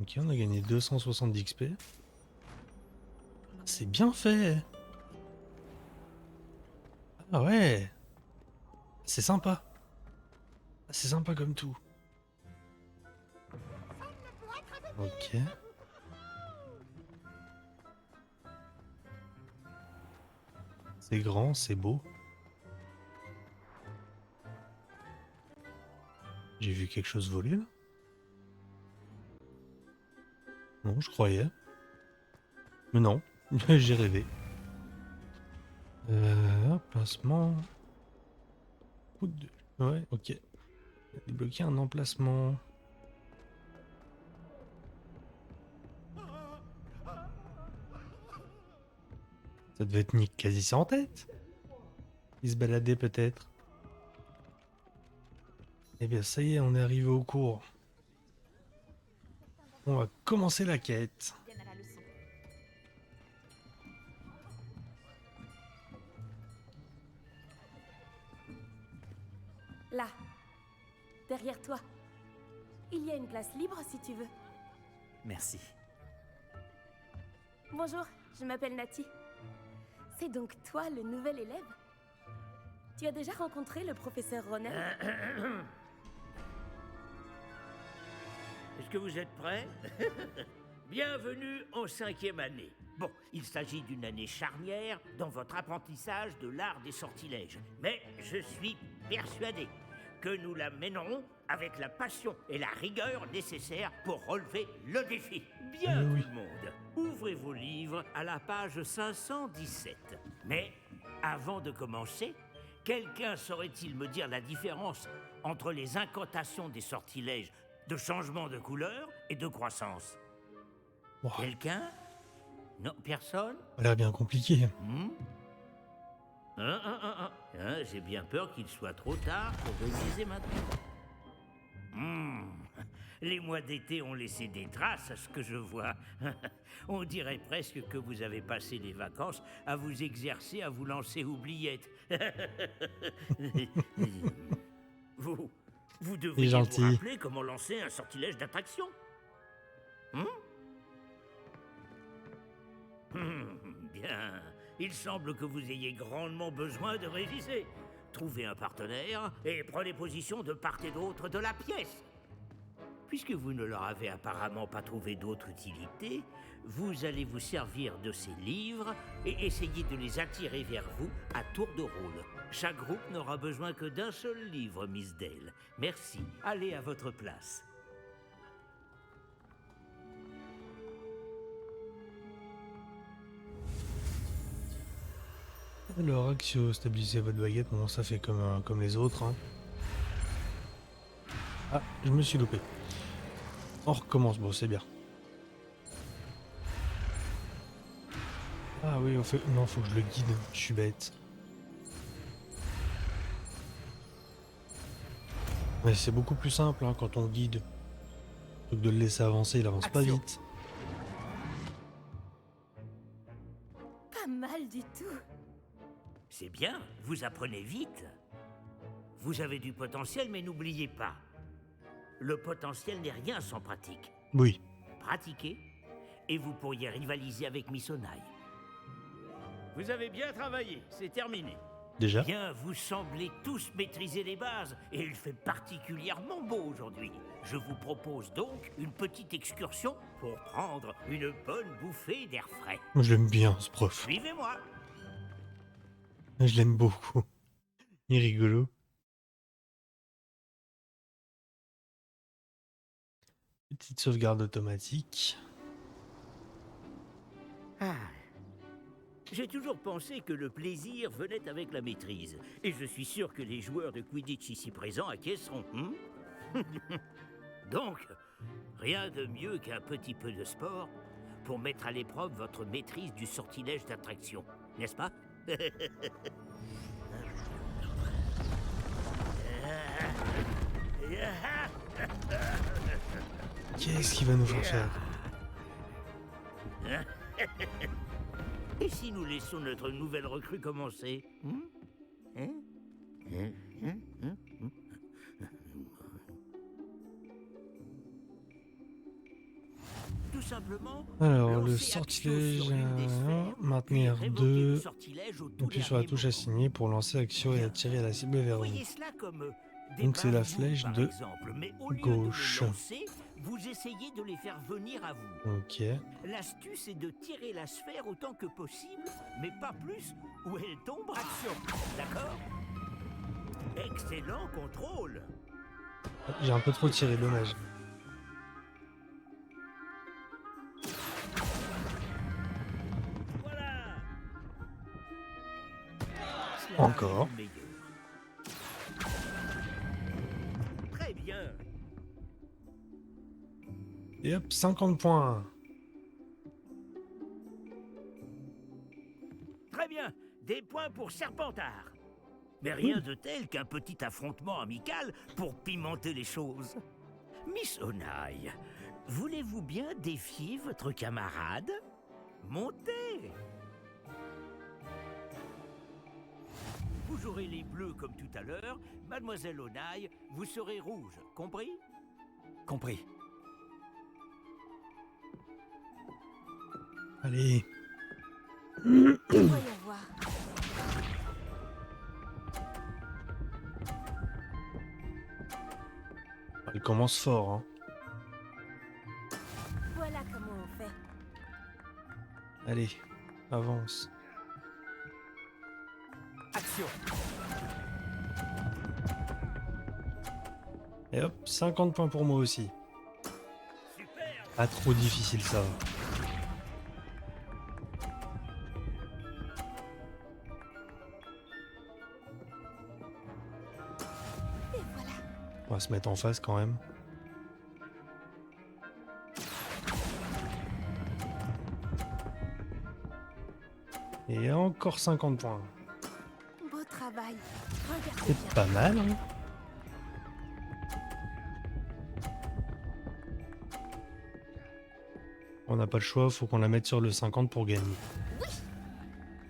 Ok, on a gagné 270 XP. C'est bien fait. Ah ouais. C'est sympa. C'est sympa comme tout. Ok. C'est grand, c'est beau. J'ai vu quelque chose voler là? Non, je croyais. Mais non, j'ai rêvé. Emplacement. Route de... Ouais, ok. Débloquer un emplacement. Ça devait être Nick quasi sans tête. Il se baladait peut-être. Eh bien, ça y est, on est arrivé au cours. On va commencer la quête. Là, derrière toi. Il y a une place libre si tu veux. Merci. Bonjour, je m'appelle Nati. C'est donc toi le nouvel élève? Tu as déjà rencontré le professeur Ronel? Est-ce que vous êtes prêts? Bienvenue en 5e année. Bon, il s'agit d'une année charnière dans votre apprentissage de l'art des sortilèges. Mais je suis persuadé que nous la mènerons avec la passion et la rigueur nécessaires pour relever le défi. Bien tout le monde, ouvrez vos livres à la page 517. Mais avant de commencer, quelqu'un saurait-il me dire la différence entre les incantations des sortilèges de changement de couleur et de croissance? Wow. Quelqu'un? Non, personne? Ça a l'air bien compliqué. J'ai bien peur qu'il soit trop tard pour réviser maintenant. Les mois d'été ont laissé des traces à ce que je vois. On dirait presque que vous avez passé les vacances à vous exercer à vous lancer oubliettes. Vous devriez vous gentil. rappeler comment lancer un sortilège d'attraction. Bien. Il semble que vous ayez grandement besoin de réviser. Trouvez un partenaire et prenez position de part et d'autre de la pièce. Puisque vous ne leur avez apparemment pas trouvé d'autre utilité, vous allez vous servir de ces livres et essayer de les attirer vers vous à tour de rôle. Chaque groupe n'aura besoin que d'un seul livre, Miss Dale. Merci. Allez à votre place. Alors, Axio, stabilisez votre baguette. Bon, ça fait comme les autres. Hein. Ah, je me suis loupé. On recommence. Bon, c'est bien. Ah oui, on fait... Non, faut que je le guide. Je suis bête. Mais c'est beaucoup plus simple hein, quand on le guide. Plutôt que de le laisser avancer, il avance pas vite. Pas mal du tout. C'est bien, vous apprenez vite. Vous avez du potentiel, mais n'oubliez pas. Le potentiel n'est rien sans pratique. Oui. Pratiquez, et vous pourriez rivaliser avec Miss Onaï. Vous avez bien travaillé, c'est terminé. Déjà? Bien, vous semblez tous maîtriser les bases, et il fait particulièrement beau aujourd'hui. Je vous propose donc une petite excursion pour prendre une bonne bouffée d'air frais. Je l'aime bien, ce prof. Suivez-moi. Je l'aime beaucoup. Il est rigolo. Petite sauvegarde automatique. J'ai toujours pensé que le plaisir venait avec la maîtrise. Et je suis sûr que les joueurs de Quidditch ici présents acquiesceront. Donc, rien de mieux qu'un petit peu de sport pour mettre à l'épreuve votre maîtrise du sortilège d'attraction, n'est-ce pas? Qu'est-ce qu'il va nous faire faire? Et si nous laissons notre nouvelle recrue commencer? Tout simplement. Alors, le sortilège, maintenir 2. Appuyez sur la touche assignée pour lancer Axio et attirer la cible vers vous. Voyez cela comme Donc c'est la flèche par de exemple, mais au lieu gauche. de les lancer, vous essayez de les faire venir à vous. Ok. L'astuce est de tirer la sphère autant que possible, mais pas plus, ou elle tombera. Action. D'accord? Excellent contrôle. J'ai un peu trop tiré, dommage. Voilà. Encore. Très bien. Et hop, 50 points. Très bien. Des points pour Serpentard. Mais rien de tel qu'un petit affrontement amical pour pimenter les choses. Miss Onaï, voulez-vous bien défier votre camarade? Montez! Vous jouerez les bleus comme tout à l'heure. Mademoiselle Onaï, vous serez rouge. Compris? Compris. Allez. Voyons voir. Elle commence fort, hein. Voilà comment on fait. Allez, avance. Action. Et hop, 50 points pour moi aussi. Pas trop difficile, ça va. Et voilà. On va se mettre en face quand même. Et encore 50 points. Beau travail. Regardez C'est bien. pas mal, hein. On n'a pas le choix, faut qu'on la mette sur le 50 pour gagner.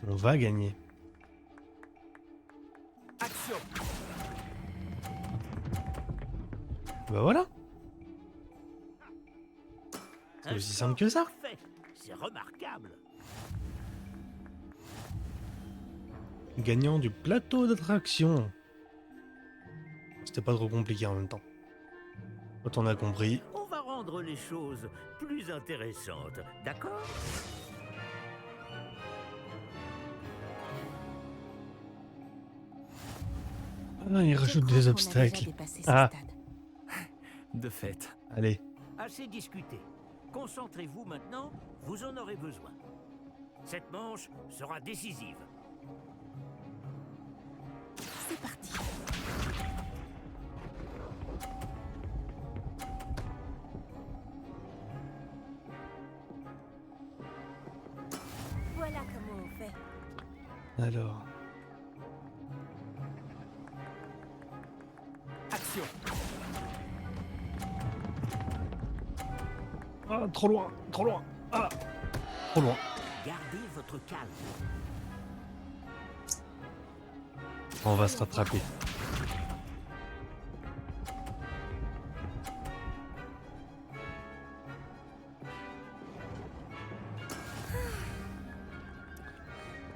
On va gagner. Action. Bah voilà. C'est aussi simple que ça. Parfait. C'est remarquable. Gagnant du plateau d'attraction. C'était pas trop compliqué en même temps. Quand on a compris. On va rendre les choses plus intéressantes, d'accord? Ah, il Je rajoute crois des qu'on a obstacles. déjà dépassé ce Ah, stade. De fait. allez. Assez discuté. Concentrez-vous maintenant, vous en aurez besoin. Cette manche sera décisive. C'est parti. Voilà comment on fait. Alors. Action. Ah, trop loin, trop loin. Ah, trop loin. Gardez votre calme. On va se rattraper.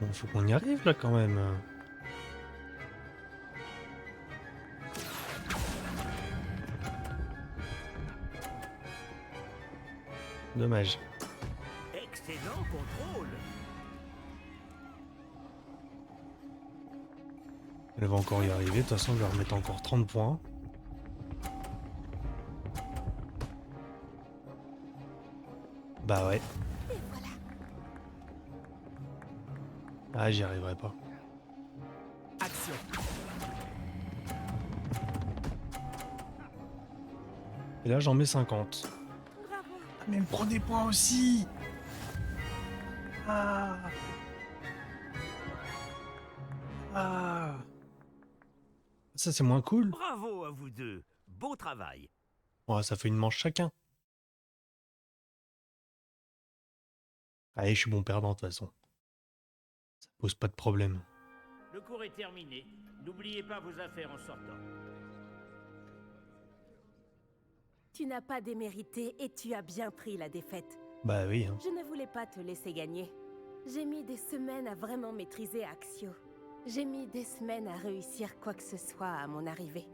Bon, faut qu'on y arrive là quand même. Dommage. Excellent contrôle. Elle va encore y arriver. De toute façon, je vais remettre encore 30 points. Bah ouais. Et voilà. Ah, j'y arriverai pas. Action. Et là, j'en mets 50. Bravo. Ah, mais elle prend des points aussi. Ah. Ah. Ça, c'est moins cool. Bravo à vous deux. Beau travail. Ouais, ça fait une manche chacun. Allez, je suis bon perdant de toute façon. Ça pose pas de problème. Le cours est terminé. N'oubliez pas vos affaires en sortant. Tu n'as pas démérité et tu as bien pris la défaite. Bah oui, hein. Je ne voulais pas te laisser gagner. J'ai mis des semaines à vraiment maîtriser Axio. J'ai mis des semaines à réussir quoi que ce soit à mon arrivée.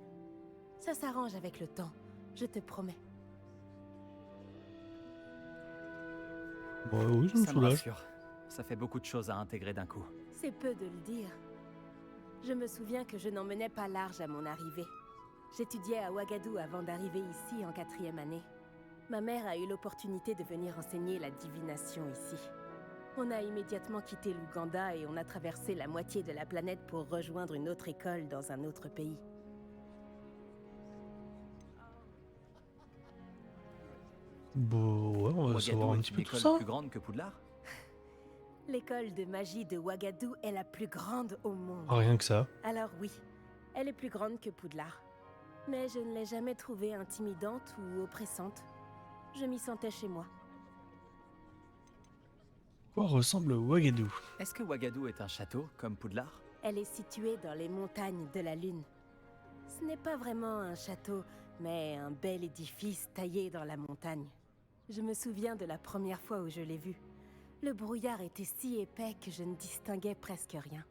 Ça s'arrange avec le temps, je te promets. Bah oui, ça me Ça me soulage. rassure. Ça fait beaucoup de choses à intégrer d'un coup. C'est peu de le dire. Je me souviens que je n'en menais pas large à mon arrivée. J'étudiais à Ouagadou avant d'arriver ici en 4e année. Ma mère a eu l'opportunité de venir enseigner la divination ici. On a immédiatement quitté l'Ouganda et on a traversé la moitié de la planète pour rejoindre une autre école dans un autre pays. Bon, ouais, on va Ouagadou savoir un est petit une peu tout école ça. plus grande que Poudlard? L'école de magie de Ouagadou est la plus grande au monde. Ah, rien que ça. Alors oui, elle est plus grande que Poudlard. Mais je ne l'ai jamais trouvée intimidante ou oppressante. Je m'y sentais chez moi. Quoi ressemble Ouagadou? Est-ce que Ouagadou est un château, comme Poudlard? Elle est située dans les montagnes de la Lune. Ce n'est pas vraiment un château, mais un bel édifice taillé dans la montagne. Je me souviens de la première fois où je l'ai vue. Le brouillard était si épais que je ne distinguais presque rien.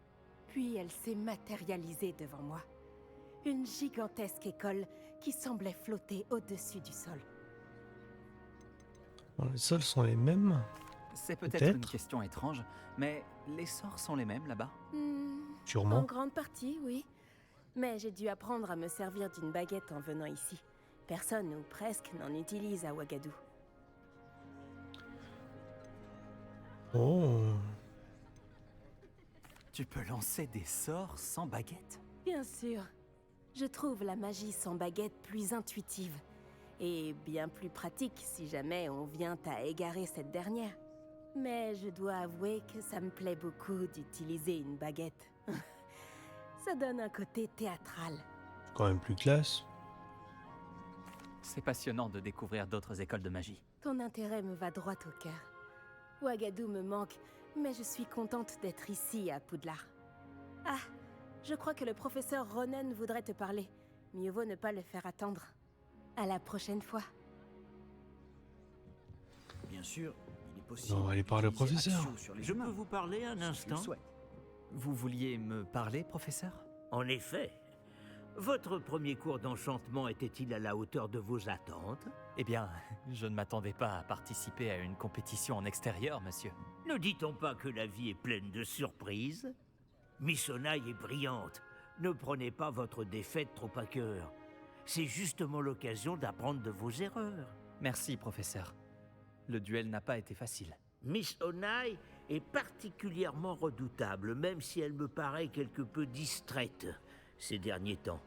Puis elle s'est matérialisée devant moi. Une gigantesque école qui semblait flotter au-dessus du sol. Bon, les sols sont les mêmes. C'est peut-être une Peut-être. question étrange, mais les sorts sont les mêmes là-bas? En Sûrement. grande partie, oui. Mais j'ai dû apprendre à me servir d'une baguette en venant ici. Personne, ou presque, n'en utilise à Ouagadou. Oh. Tu peux lancer des sorts sans baguette? Bien sûr. Je trouve la magie sans baguette plus intuitive. Et bien plus pratique si jamais on vient à égarer cette dernière. Mais je dois avouer que ça me plaît beaucoup d'utiliser une baguette. Ça donne un côté théâtral. C'est quand même plus classe. C'est passionnant de découvrir d'autres écoles de magie. Ton intérêt me va droit au cœur. Ouagadou me manque, mais je suis contente d'être ici à Poudlard. Ah, je crois que le professeur Ronen voudrait te parler. Mieux vaut ne pas le faire attendre. À la prochaine fois. Bien sûr, il est possible. On va aller parler au d'utiliser professeur. Axio sur les Je humains, peux vous parler un si tu le instant? souhaites. Vous vouliez me parler, professeur? En effet. Votre premier cours d'enchantement était-il à la hauteur de vos attentes? Eh bien, je ne m'attendais pas à participer à une compétition en extérieur, monsieur. Ne dit-on pas que la vie est pleine de surprises? Miss Onai est brillante. Ne prenez pas votre défaite trop à cœur. C'est justement l'occasion d'apprendre de vos erreurs. Merci, professeur. Le duel n'a pas été facile. Miss Onai est particulièrement redoutable, même si elle me paraît quelque peu distraite ces derniers temps.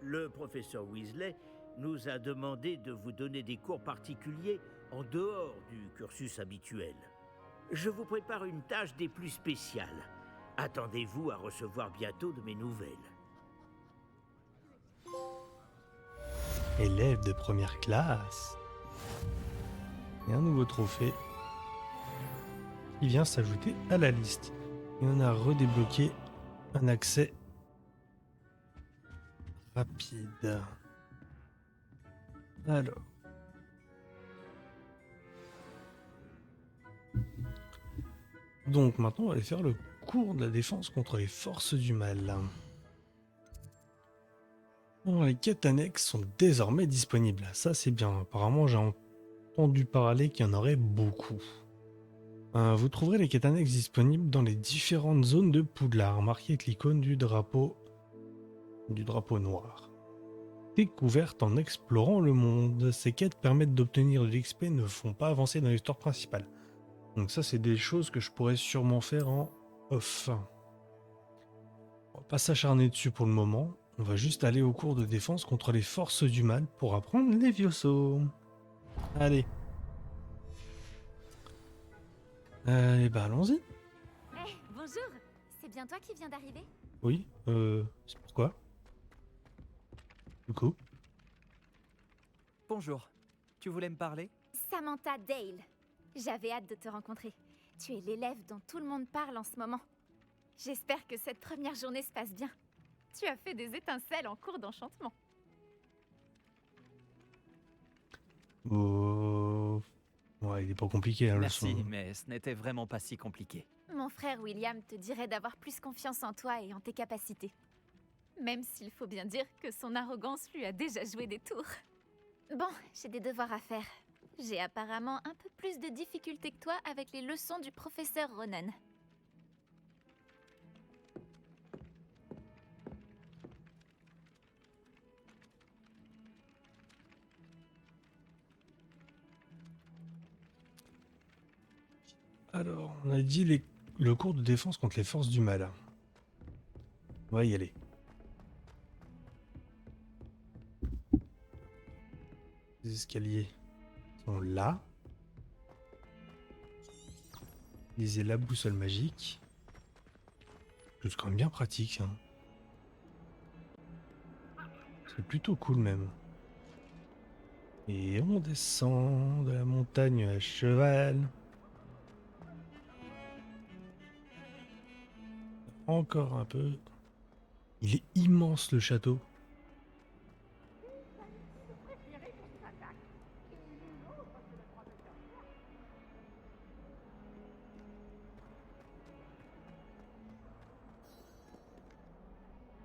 Le professeur Weasley nous a demandé de vous donner des cours particuliers en dehors du cursus habituel. Je vous prépare une tâche des plus spéciales. Attendez-vous à recevoir bientôt de mes nouvelles. Élève de première classe. Et un nouveau trophée qui vient s'ajouter à la liste. Et on a redébloqué un accès rapide. Alors. Donc maintenant on va aller faire le cours de la défense contre les forces du mal. Bon, les quêtes annexes sont désormais disponibles. Ça c'est bien. Apparemment j'ai entendu parler qu'il y en aurait beaucoup. Vous trouverez les quêtes annexes disponibles dans les différentes zones de Poudlard, marquées avec l'icône du drapeau noir. Découvertes en explorant le monde. Ces quêtes permettent d'obtenir de l'XP et ne font pas avancer dans l'histoire principale. Donc ça c'est des choses que je pourrais sûrement faire en off. On va pas s'acharner dessus pour le moment. On va juste aller au cours de défense contre les forces du mal pour apprendre les Vioso. Allez. Eh ben allons-y. Eh, bonjour. C'est bien toi qui viens d'arriver? Oui, c'est pourquoi? Du coup. Bonjour. Tu voulais me parler? Samantha Dale. J'avais hâte de te rencontrer. Tu es l'élève dont tout le monde parle en ce moment. J'espère que cette première journée se passe bien. Tu as fait des étincelles en cours d'enchantement. Oh... Ouais, il est pas compliqué la Merci, leçon. mais ce n'était vraiment pas si compliqué. Mon frère William te dirait d'avoir plus confiance en toi et en tes capacités. Même s'il faut bien dire que son arrogance lui a déjà joué des tours. Bon, j'ai des devoirs à faire. J'ai apparemment un peu plus de difficultés que toi avec les leçons du professeur Ronen. Alors, on a dit le cours de défense contre les forces du mal. On va y aller. Les escaliers sont là. Utilisez la boussole magique. C'est quand même bien pratique. Hein. C'est plutôt cool même. Et on descend de la montagne à cheval. Encore un peu. Il est immense le château.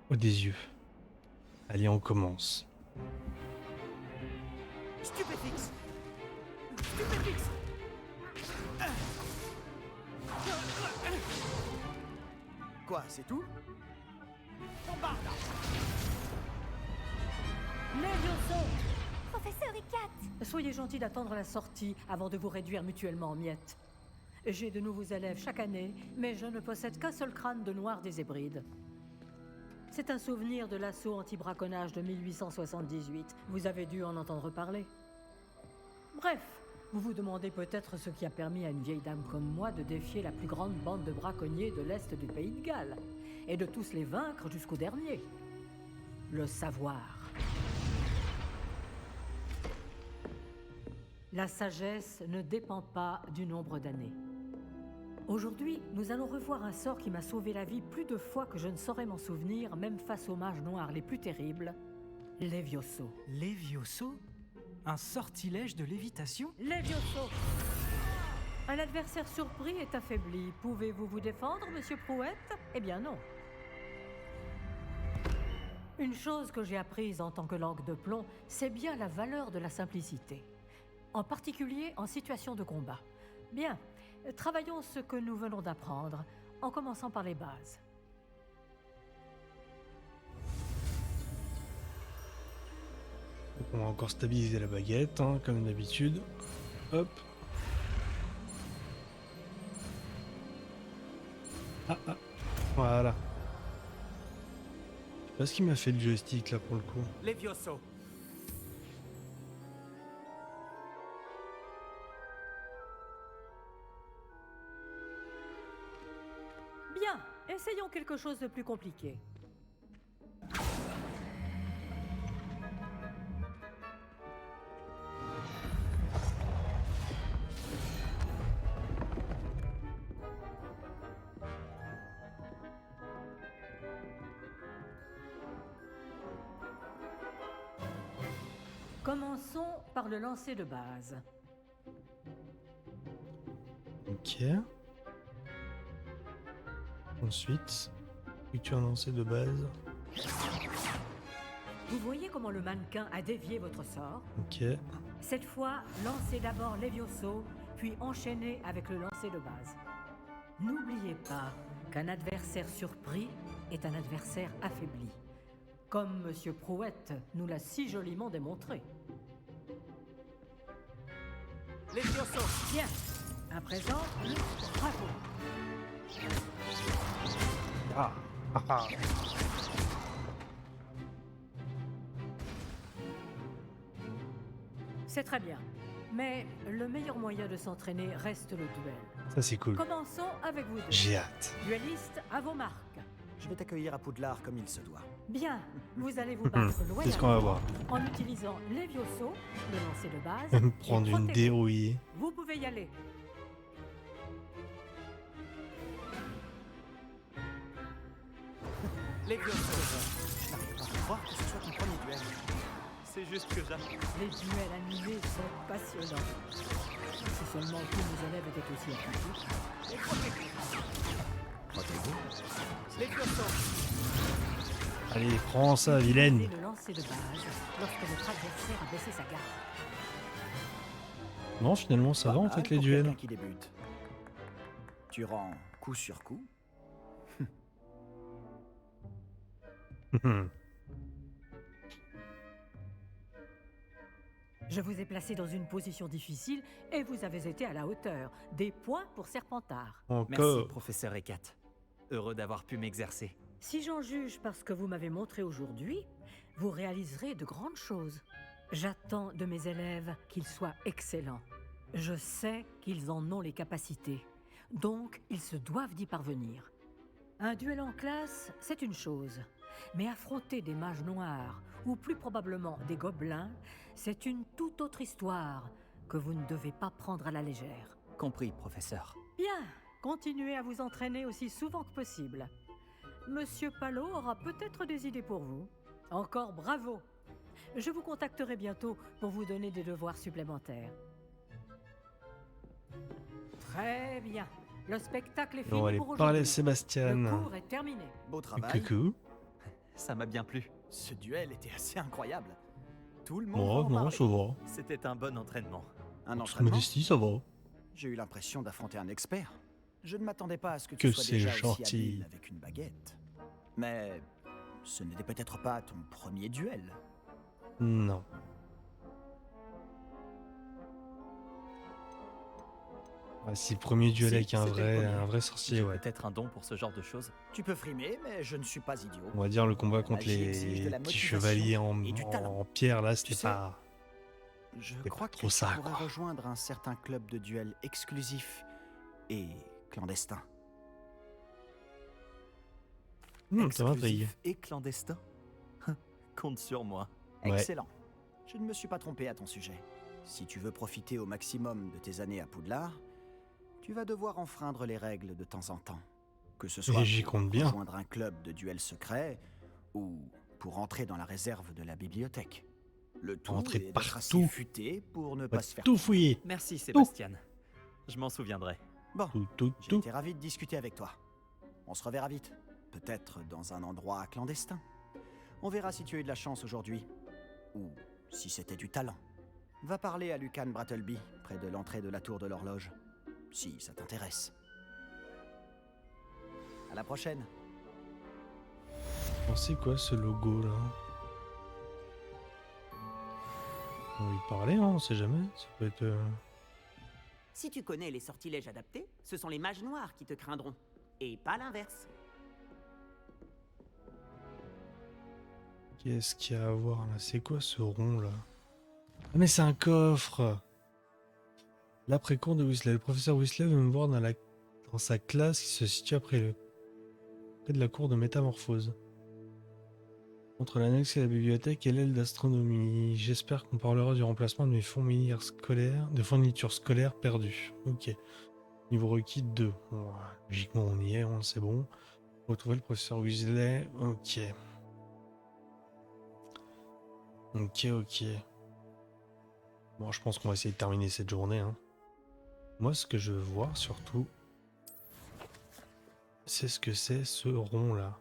Oh des yeux. Allez, on commence. Stupéfix! Stupéfix! Quoi, c'est tout? Bombarde! Levioso! Professeur Icat! Soyez gentil d'attendre la sortie avant de vous réduire mutuellement en miettes. J'ai de nouveaux élèves chaque année, mais je ne possède qu'un seul crâne de noir des Hébrides. C'est un souvenir de l'assaut anti-braconnage de 1878. Vous avez dû en entendre parler. Bref, Vous vous demandez peut-être ce qui a permis à une vieille dame comme moi de défier la plus grande bande de braconniers de l'Est du pays de Galles, et de tous les vaincre jusqu'au dernier. Le savoir. La sagesse ne dépend pas du nombre d'années. Aujourd'hui, nous allons revoir un sort qui m'a sauvé la vie plus de fois que je ne saurais m'en souvenir, même face aux mages noirs les plus terribles, Levioso. Levioso? Un sortilège de lévitation? Levioso! Un adversaire surpris est affaibli. Pouvez-vous vous défendre, monsieur Prouette? Eh bien non. Une chose que j'ai apprise en tant que langue de plomb, c'est bien la valeur de la simplicité. En particulier en situation de combat. Bien, travaillons ce que nous venons d'apprendre, en commençant par les bases. Donc on va encore stabiliser la baguette, hein, comme d'habitude. Hop. Ah, ah. Voilà. Je sais pas ce qui m'a fait le joystick là pour le coup. Levioso. Bien, essayons quelque chose de plus compliqué. Commençons par le lancer de base. Ok. Ensuite, vu que tu as un lancer de base. Vous voyez comment le mannequin a dévié votre sort? Ok. Cette fois, lancez d'abord Levioso, puis enchaînez avec le lancer de base. N'oubliez pas qu'un adversaire surpris est un adversaire affaibli, comme Monsieur Prouette nous l'a si joliment démontré. Levioso. Bien. À présent, bravo. Ah, ah, ah. C'est très bien. Mais le meilleur moyen de s'entraîner reste le duel. Ça c'est cool. Commençons avec vous deux. J'ai hâte. Duellistes, à vos marques. Je vais t'accueillir à Poudlard comme il se doit. Bien, vous allez vous battre C'est ce qu'on va voir. en utilisant Levioso, le lancer de base. Prendre et une Protego. dérouillée. Vous pouvez y aller. Levioso. Je n'arrive pas à croire que ce soit ton premier duel. C'est juste que j'arrive. Les duels animés sont passionnants. Si seulement tous mes élèves étaient aussi accomplis. Levioso. Allez, prends ça, vilaine. Utilisez le lancer de base lorsque votre adversaire a baissé sa garde. Non, finalement, ça va en fait les duels. Qui débute. Tu rends coup sur coup. Je vous ai placé dans une position difficile et vous avez été à la hauteur. Des points pour Serpentard. Merci, Encore. professeur Ekat. Heureux d'avoir pu m'exercer. Si j'en juge par ce que vous m'avez montré aujourd'hui, vous réaliserez de grandes choses. J'attends de mes élèves qu'ils soient excellents. Je sais qu'ils en ont les capacités, donc ils se doivent d'y parvenir. Un duel en classe, c'est une chose, mais affronter des mages noirs, ou plus probablement des gobelins, c'est une toute autre histoire que vous ne devez pas prendre à la légère. Compris, professeur. Bien, continuez à vous entraîner aussi souvent que possible. Monsieur Palot aura peut-être des idées pour vous. Encore bravo! Je vous contacterai bientôt pour vous donner des devoirs supplémentaires. Très bien. Le spectacle est fini On va aller pour parler à aujourd'hui. Sébastien. Le cours est terminé. Beau travail. Coucou. Ça m'a bien plu. Ce duel était assez incroyable. Tout le monde Bon, va en non, parler. ça va. C'était un bon entraînement. Un Toute entraînement. modestie, ça va. J'ai eu l'impression d'affronter un expert. Je ne m'attendais pas à ce que Que tu sois c'est déjà aussi gentil. habile avec une baguette. Mais ce n'était peut-être pas ton premier duel. Non. Ah, si, premier duel Si, avec un c'était le premier. vrai sorcier, J'ai ouais. peut-être un don pour ce genre de choses. Tu peux frimer, mais je ne suis pas idiot. On va dire le combat contre magie exige de les la petits motivation chevaliers en, et du talent. en pierre, là, c'était sais, pas... Je C'est crois pas que trop tu ça, pourrais quoi. rejoindre un certain club de duel exclusif et clandestin. Ça m'intrigue. Exclusif et clandestin. Compte sur moi. Ouais. Excellent. Je ne me suis pas trompé à ton sujet. Si tu veux profiter au maximum de tes années à Poudlard, tu vas devoir enfreindre les règles de temps en temps. Que ce soit Et j'y pour compte bien. rejoindre un club de duel secret ou pour entrer dans la réserve de la bibliothèque. Le tout Entrer est d'être assez partout. futé pour ne On pas va se faire tout prendre. fouiller. Merci Sébastien. Je m'en souviendrai. Bon, Tout. j'ai été ravi de discuter avec toi. On se reverra vite. Peut-être dans un endroit clandestin. On verra si tu as eu de la chance aujourd'hui. Ou si c'était du talent. Va parler à Lucan Brattleby, près de l'entrée de la tour de l'horloge. Si ça t'intéresse. À la prochaine. C'est quoi ce logo là? On va lui parler, hein, on sait jamais. Ça peut être. Si tu connais les sortilèges adaptés, ce sont les mages noirs qui te craindront. Et pas l'inverse. Qu'est-ce qu'il y a à voir là? C'est quoi ce rond là? Ah, mais c'est un coffre! L'après-cours de Weasley. Le professeur Weasley veut me voir dans sa classe qui se situe près de la cour de métamorphose. Entre l'annexe et la bibliothèque et l'aile d'astronomie. J'espère qu'on parlera du remplacement de mes fournitures scolaires perdues. Ok. Niveau requis 2. Bon, logiquement on y est, c'est bon. Retrouver le professeur Weasley. Ok. Ok. Bon, je pense qu'on va essayer de terminer cette journée. Hein. Moi, ce que je veux voir surtout, c'est ce que c'est ce rond là.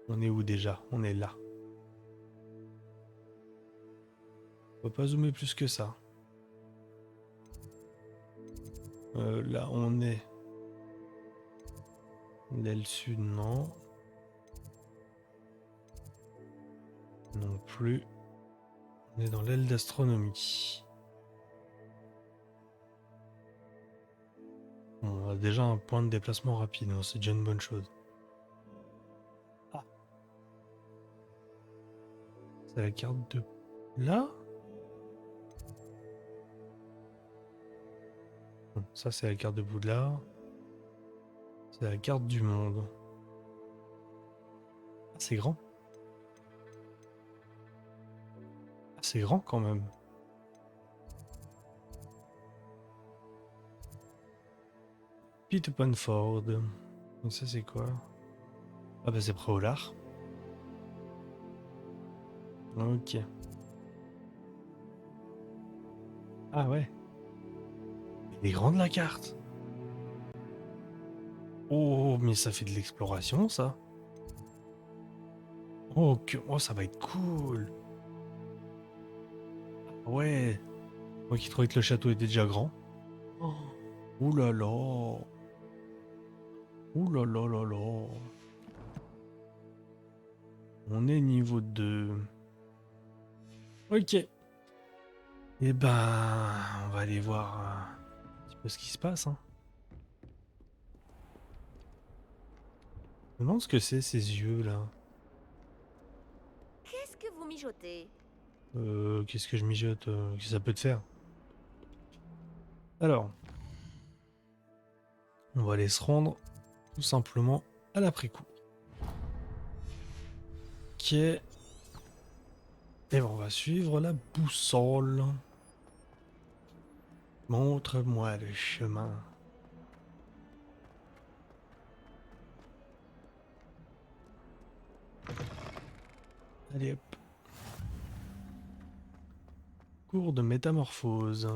On est où déjà? On est là. On va pas zoomer plus que ça. Là, on est... L'aile sud, non. Non plus. On est dans l'aile d'astronomie. Bon, on a déjà un point de déplacement rapide, hein, c'est déjà une bonne chose. Ah. C'est la carte de... Là? Bon, ça c'est la carte de Poudlard. C'est la carte du monde. Ah, c'est grand. Ah, c'est grand quand même. Pete Punford. Donc ça c'est quoi? Ah bah c'est Préolard. Ok. Ah ouais. Elle est grande la carte. Oh mais ça fait de l'exploration ça. Oh, oh ça va être cool. Ouais. Moi qui trouvais que le château était déjà grand. Oh. Ouh là là. Ouh là là là là. On est niveau 2. Ok. Et ben, on va aller voir un petit peu ce qui se passe. Hein. Je me demande ce que c'est ces yeux là. Qu'est-ce que vous mijotez? Qu'est-ce que je mijote? Qu'est-ce que ça peut te faire? Alors, on va aller se rendre tout simplement à l'après-cour. Ok. Et ben on va suivre la boussole. Montre-moi le chemin. Allez hop. Cours de métamorphose.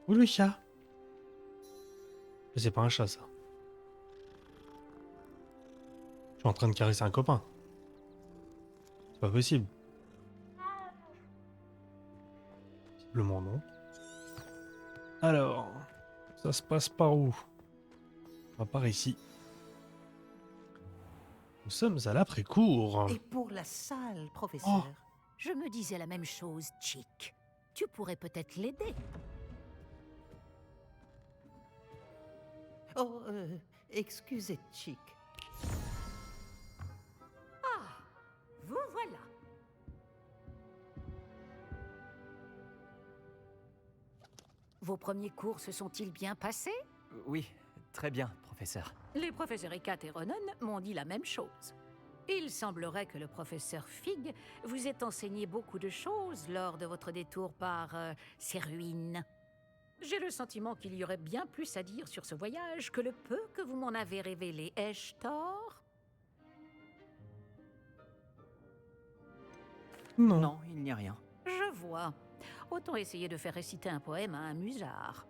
Où le chat? C'est pas un chat ça. Je suis en train de caresser un copain. C'est pas possible. Visiblement non. Alors, ça se passe par où? Par ici. Nous sommes à l'après-cour. Et pour la salle, professeur, Oh. je me disais la même chose, Chick. Tu pourrais peut-être l'aider. Oh, excusez, Chick. Ah, vous voilà. Vos premiers cours se sont-ils bien passés? Oui, très bien, professeur. Les professeurs Ekat et Ronan m'ont dit la même chose. Il semblerait que le professeur Fig vous ait enseigné beaucoup de choses lors de votre détour par ces ruines. J'ai le sentiment qu'il y aurait bien plus à dire sur ce voyage que le peu que vous m'en avez révélé. Ai-je tort? Non. Non, il n'y a rien. Je vois. Autant essayer de faire réciter un poème à un musard.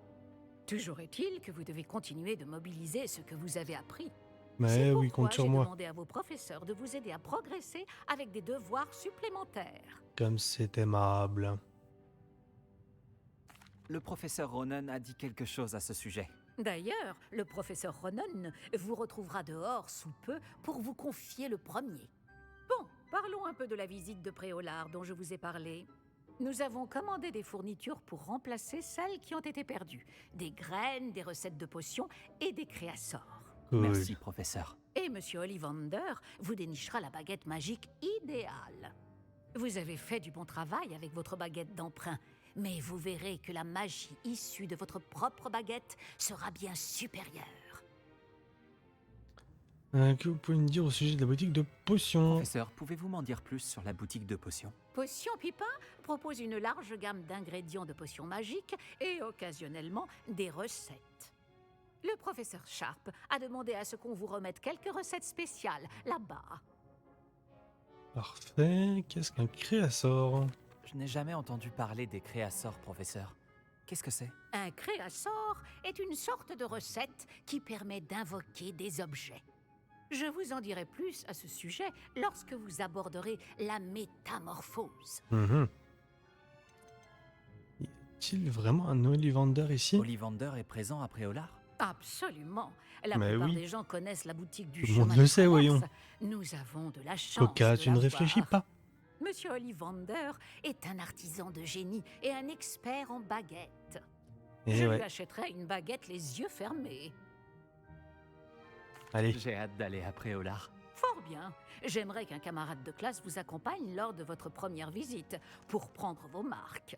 Toujours est-il que vous devez continuer de mobiliser ce que vous avez appris. Mais C'est oui, pourquoi compte sur j'ai moi. demandé à vos professeurs de vous aider à progresser avec des devoirs supplémentaires. Comme c'est aimable. Le professeur Ronan a dit quelque chose à ce sujet. D'ailleurs, le professeur Ronan vous retrouvera dehors sous peu pour vous confier le premier. Bon, parlons un peu de la visite de Préolard dont je vous ai parlé. Nous avons commandé des fournitures pour remplacer celles qui ont été perdues. Des graines, des recettes de potions et des créassors. Cool. Merci, professeur. Et Monsieur Ollivander vous dénichera la baguette magique idéale. Vous avez fait du bon travail avec votre baguette d'emprunt, mais vous verrez que la magie issue de votre propre baguette sera bien supérieure. Que vous pouvez me dire au sujet de la boutique de potions? Professeur, pouvez-vous m'en dire plus sur la boutique de potions? Potion Pipin propose une large gamme d'ingrédients de potions magiques et occasionnellement des recettes. Le professeur Sharp a demandé à ce qu'on vous remette quelques recettes spéciales là-bas. Parfait. Qu'est-ce qu'un créassor? Je n'ai jamais entendu parler des créassors, professeur. Qu'est-ce que c'est? Un créassor est une sorte de recette qui permet d'invoquer des objets. Je vous en dirai plus à ce sujet lorsque vous aborderez la métamorphose. Y a-t-il vraiment un Ollivander ici? Ollivander est présent à Préolard? Absolument. La Mais plupart oui. des gens connaissent la boutique du Tout le monde chemin le de sait, traverse. voyons. Nous avons de la chance Coca, de tu ne l'avoir. réfléchis pas. Monsieur Ollivander est un artisan de génie et un expert en baguettes. Eh Je ouais. lui achèterai une baguette les yeux fermés. Allez. J'ai hâte d'aller à Préolard. Fort bien. J'aimerais qu'un camarade de classe vous accompagne lors de votre première visite pour prendre vos marques.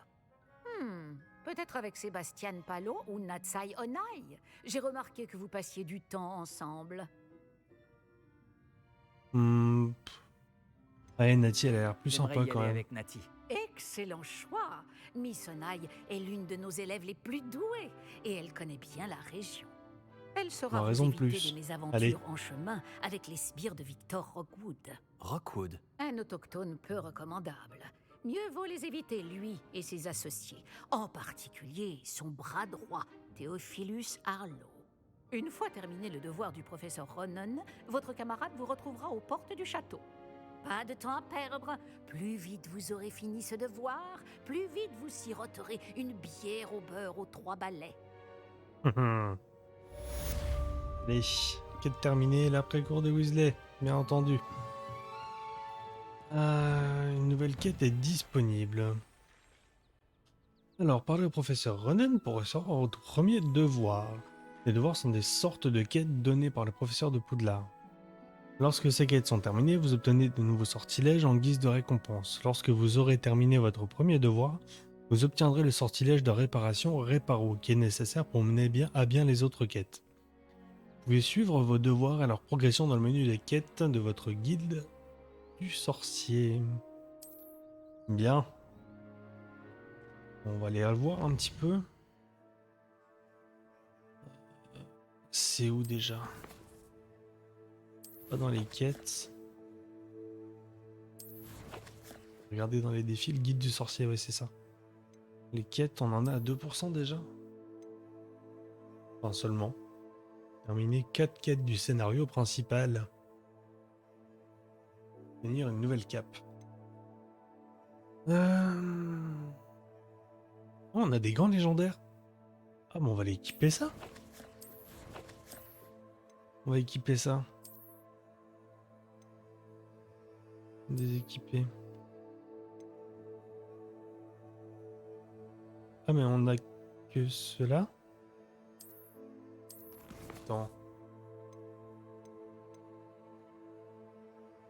Peut-être avec Sébastien Palo ou Natsai Onai. J'ai remarqué que vous passiez du temps ensemble. Ouais, Nati, elle a l'air plus J'aimerais sympa y quand aller même. avec Nati. Excellent choix. Miss Onai est l'une de nos élèves les plus douées et elle connaît bien la région. Elle saura On a vous raison de éviter plus. des mésaventures Allez. en chemin avec les sbires de Victor Rockwood. Rockwood. Un autochtone peu recommandable. Mieux vaut les éviter, lui et ses associés. En particulier son bras droit, Theophilus Harlow. Une fois terminé le devoir du professeur Ronan, votre camarade vous retrouvera aux portes du château. Pas de temps à perdre. Plus vite vous aurez fini ce devoir, plus vite vous siroterez une bière au beurre aux 3 balais. Allez, quête terminée, l'après-cours de Weasley, bien entendu. Une nouvelle quête est disponible. Alors, parlez au professeur Ronan pour recevoir votre premier devoir. Les devoirs sont des sortes de quêtes données par le professeur de Poudlard. Lorsque ces quêtes sont terminées, vous obtenez de nouveaux sortilèges en guise de récompense. Lorsque vous aurez terminé votre premier devoir, vous obtiendrez le sortilège de réparation Réparo, qui est nécessaire pour mener à bien les autres quêtes. Vous pouvez suivre vos devoirs et leur progression dans le menu des quêtes de votre guilde du sorcier. Bien. On va aller le voir un petit peu. C'est où déjà? Pas dans les quêtes. Regardez dans les défis, le guide du sorcier, ouais c'est ça. Les quêtes, on en a à 2% déjà. Enfin seulement. Terminer 4 quêtes du scénario principal. Obtenir une nouvelle cape. Oh, on a des gants légendaires. Ah bon, on va aller équiper ça. On va équiper ça. Déséquiper. Ah mais on a que cela. Attends.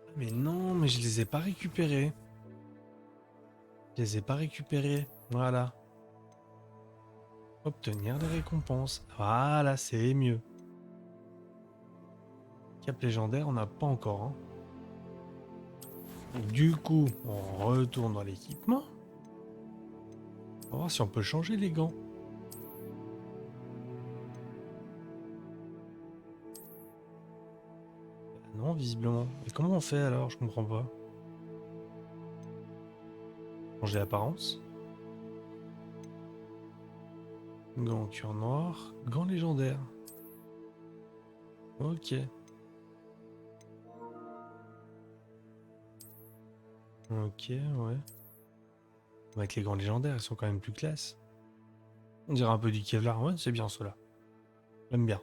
Ah, mais non, mais je les ai pas récupérés. Je les ai pas récupérés. Voilà. Obtenir des récompenses. Voilà, c'est mieux. Cap légendaire, on n'a pas encore. Hein. Du coup, on retourne dans l'équipement. On va voir si on peut changer les gants. Non, visiblement. Et comment on fait alors? Je comprends pas. Changer l'apparence. Gants en cuir noir. Gants légendaires. Ok. Ok, ouais. Avec les gants légendaires, ils sont quand même plus classe. On dirait un peu du Kevlar. Ouais, c'est bien cela. J'aime bien.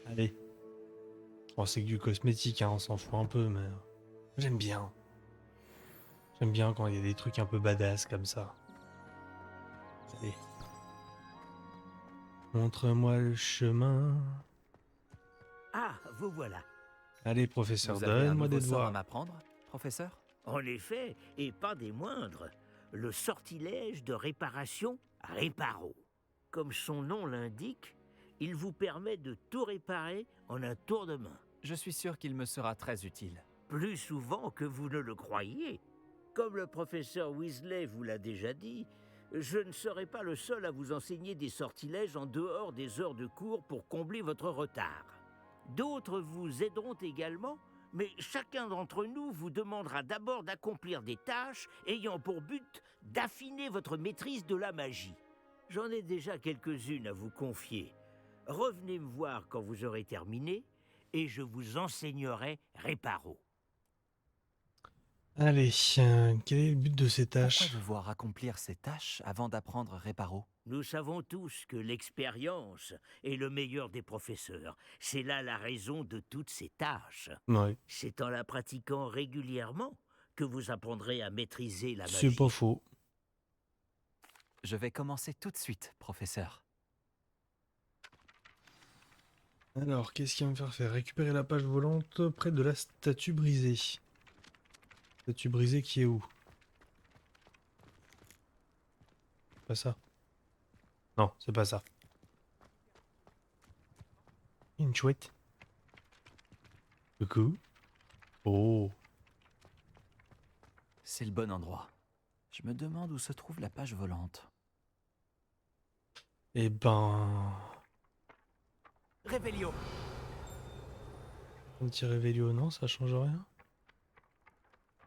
Allez. Bon, c'est que du cosmétique, hein, on s'en fout un peu, mais j'aime bien. J'aime bien quand il y a des trucs un peu badass comme ça. Allez. Montre-moi le chemin. Ah, vous voilà. Allez, professeur, Vous avez un donne-moi des nouveau sort à devoirs. m'apprendre, professeur? En effet, et pas des moindres, le sortilège de réparation Réparo. Comme son nom l'indique, il vous permet de tout réparer en un tour de main. Je suis sûr qu'il me sera très utile. Plus souvent que vous ne le croyez. Comme le professeur Weasley vous l'a déjà dit, je ne serai pas le seul à vous enseigner des sortilèges en dehors des heures de cours pour combler votre retard. D'autres vous aideront également, mais chacun d'entre nous vous demandera d'abord d'accomplir des tâches ayant pour but d'affiner votre maîtrise de la magie. J'en ai déjà quelques-unes à vous confier. Revenez me voir quand vous aurez terminé, et je vous enseignerai Réparo. Allez, quel est le but de ces tâches? Pourquoi devoir accomplir ces tâches avant d'apprendre Réparo? Nous savons tous que l'expérience est le meilleur des professeurs. C'est là la raison de toutes ces tâches. Ouais, C'est en la pratiquant régulièrement que vous apprendrez à maîtriser la c'est magie. pas faux. Je vais commencer tout de suite, professeur. Alors, qu'est-ce qu'il va me faire faire? Récupérer la page volante près de la statue brisée. Statue brisée qui est où? Pas ça. Non, c'est pas ça. Une chouette. Coucou. Oh. C'est le bon endroit. Je me demande où se trouve la page volante. Eh ben... Révélio. Un petit Révélio, non, ça change rien.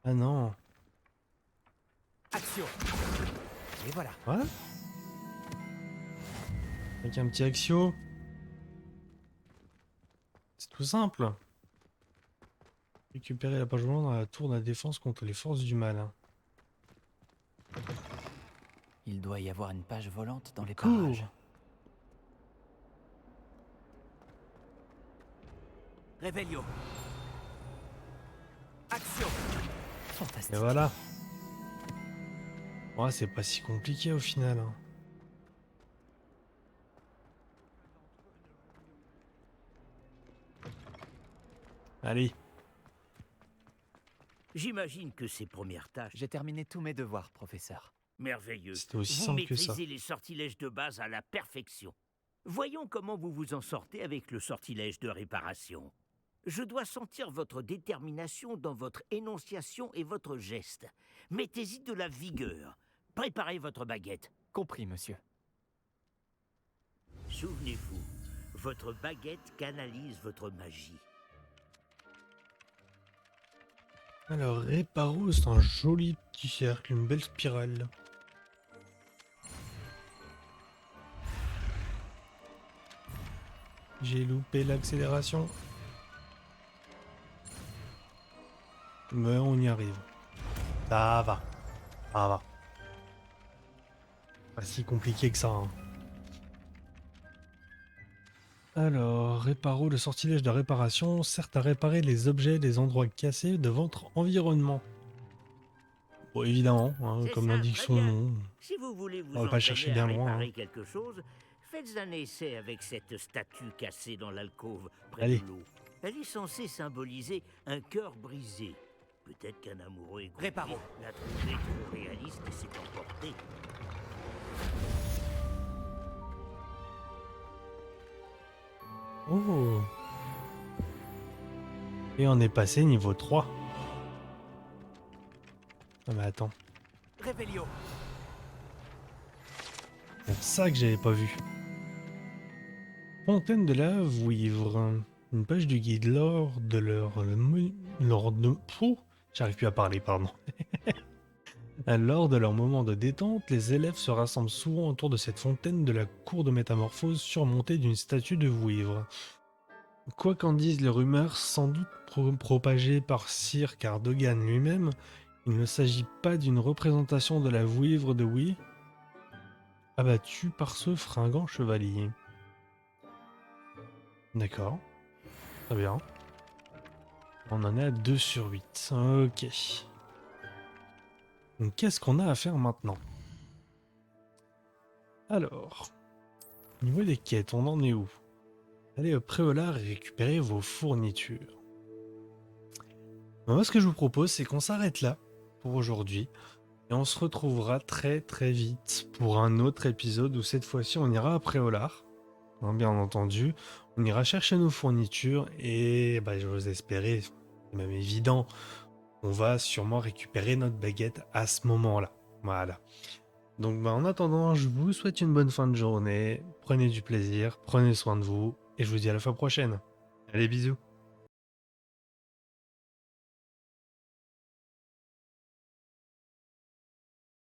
Ah non. Action. Et voilà. Voilà. Avec un petit Axio. C'est tout simple. Récupérer la page volante dans la tour de la défense contre les forces du mal. Il doit y avoir une page volante dans les Cours. parages. Révélio. Action. Fantastique. Et voilà. Ouais, c'est pas si compliqué au final. Hein. Allez. J'imagine que ces premières tâches... J'ai terminé tous mes devoirs, professeur. Merveilleux. C'était aussi Vous simple que ça. maîtrisez les sortilèges de base à la perfection. Voyons comment vous vous en sortez avec le sortilège de réparation. Je dois sentir votre détermination dans votre énonciation et votre geste. Mettez-y de la vigueur. Préparez votre baguette. Compris, monsieur. Souvenez-vous, votre baguette canalise votre magie. Alors, Réparo, c'est un joli petit cercle, une belle spirale. J'ai loupé l'accélération. Mais on y arrive. Ça va. Ça va. Pas si compliqué que ça. Hein. Alors, Réparo, le sortilège de réparation sert à réparer les objets des endroits cassés de votre environnement. Bon, évidemment, hein, C'est comme ça, l'indique très son bien. nom. Si vous voulez vous On va pas chercher entraîner à bien loin, réparer hein. quelque chose, faites un essai avec cette statue cassée dans l'alcôve près Allez. de l'eau. Elle est censée symboliser un cœur brisé. Peut-être qu'un amoureux égoïste Réparo. l'a trouvé trop réaliste et s'est emporté. Oh. Et on est passé niveau 3. Ah mais attends. Révélio. C'est ça que j'avais pas vu. Fontaine de la Vouivre. Une page du guide lors de lors de... Pouh, j'arrive plus à parler, pardon. Lors de leur moment de détente, les élèves se rassemblent souvent autour de cette fontaine de la cour de métamorphose surmontée d'une statue de Vouivre. Quoi qu'en disent les rumeurs, sans doute propagées par Sir Cardogan lui-même, il ne s'agit pas d'une représentation de la Vouivre de Oui, abattue par ce fringant chevalier. D'accord, très bien. On en est à 2 sur 8. Ok. Donc qu'est-ce qu'on a à faire maintenant? Alors, au niveau des quêtes, on en est où? Allez au Préolard et récupérer vos fournitures. Moi, ce que je vous propose, c'est qu'on s'arrête là pour aujourd'hui. Et on se retrouvera très très vite pour un autre épisode où cette fois-ci on ira à Préolard. Hein, bien entendu, on ira chercher nos fournitures et je vous espérais, c'est même évident, on va sûrement récupérer notre baguette à ce moment-là. Voilà. Donc en attendant, je vous souhaite une bonne fin de journée, prenez du plaisir, prenez soin de vous, et je vous dis à la fois prochaine. Allez, bisous.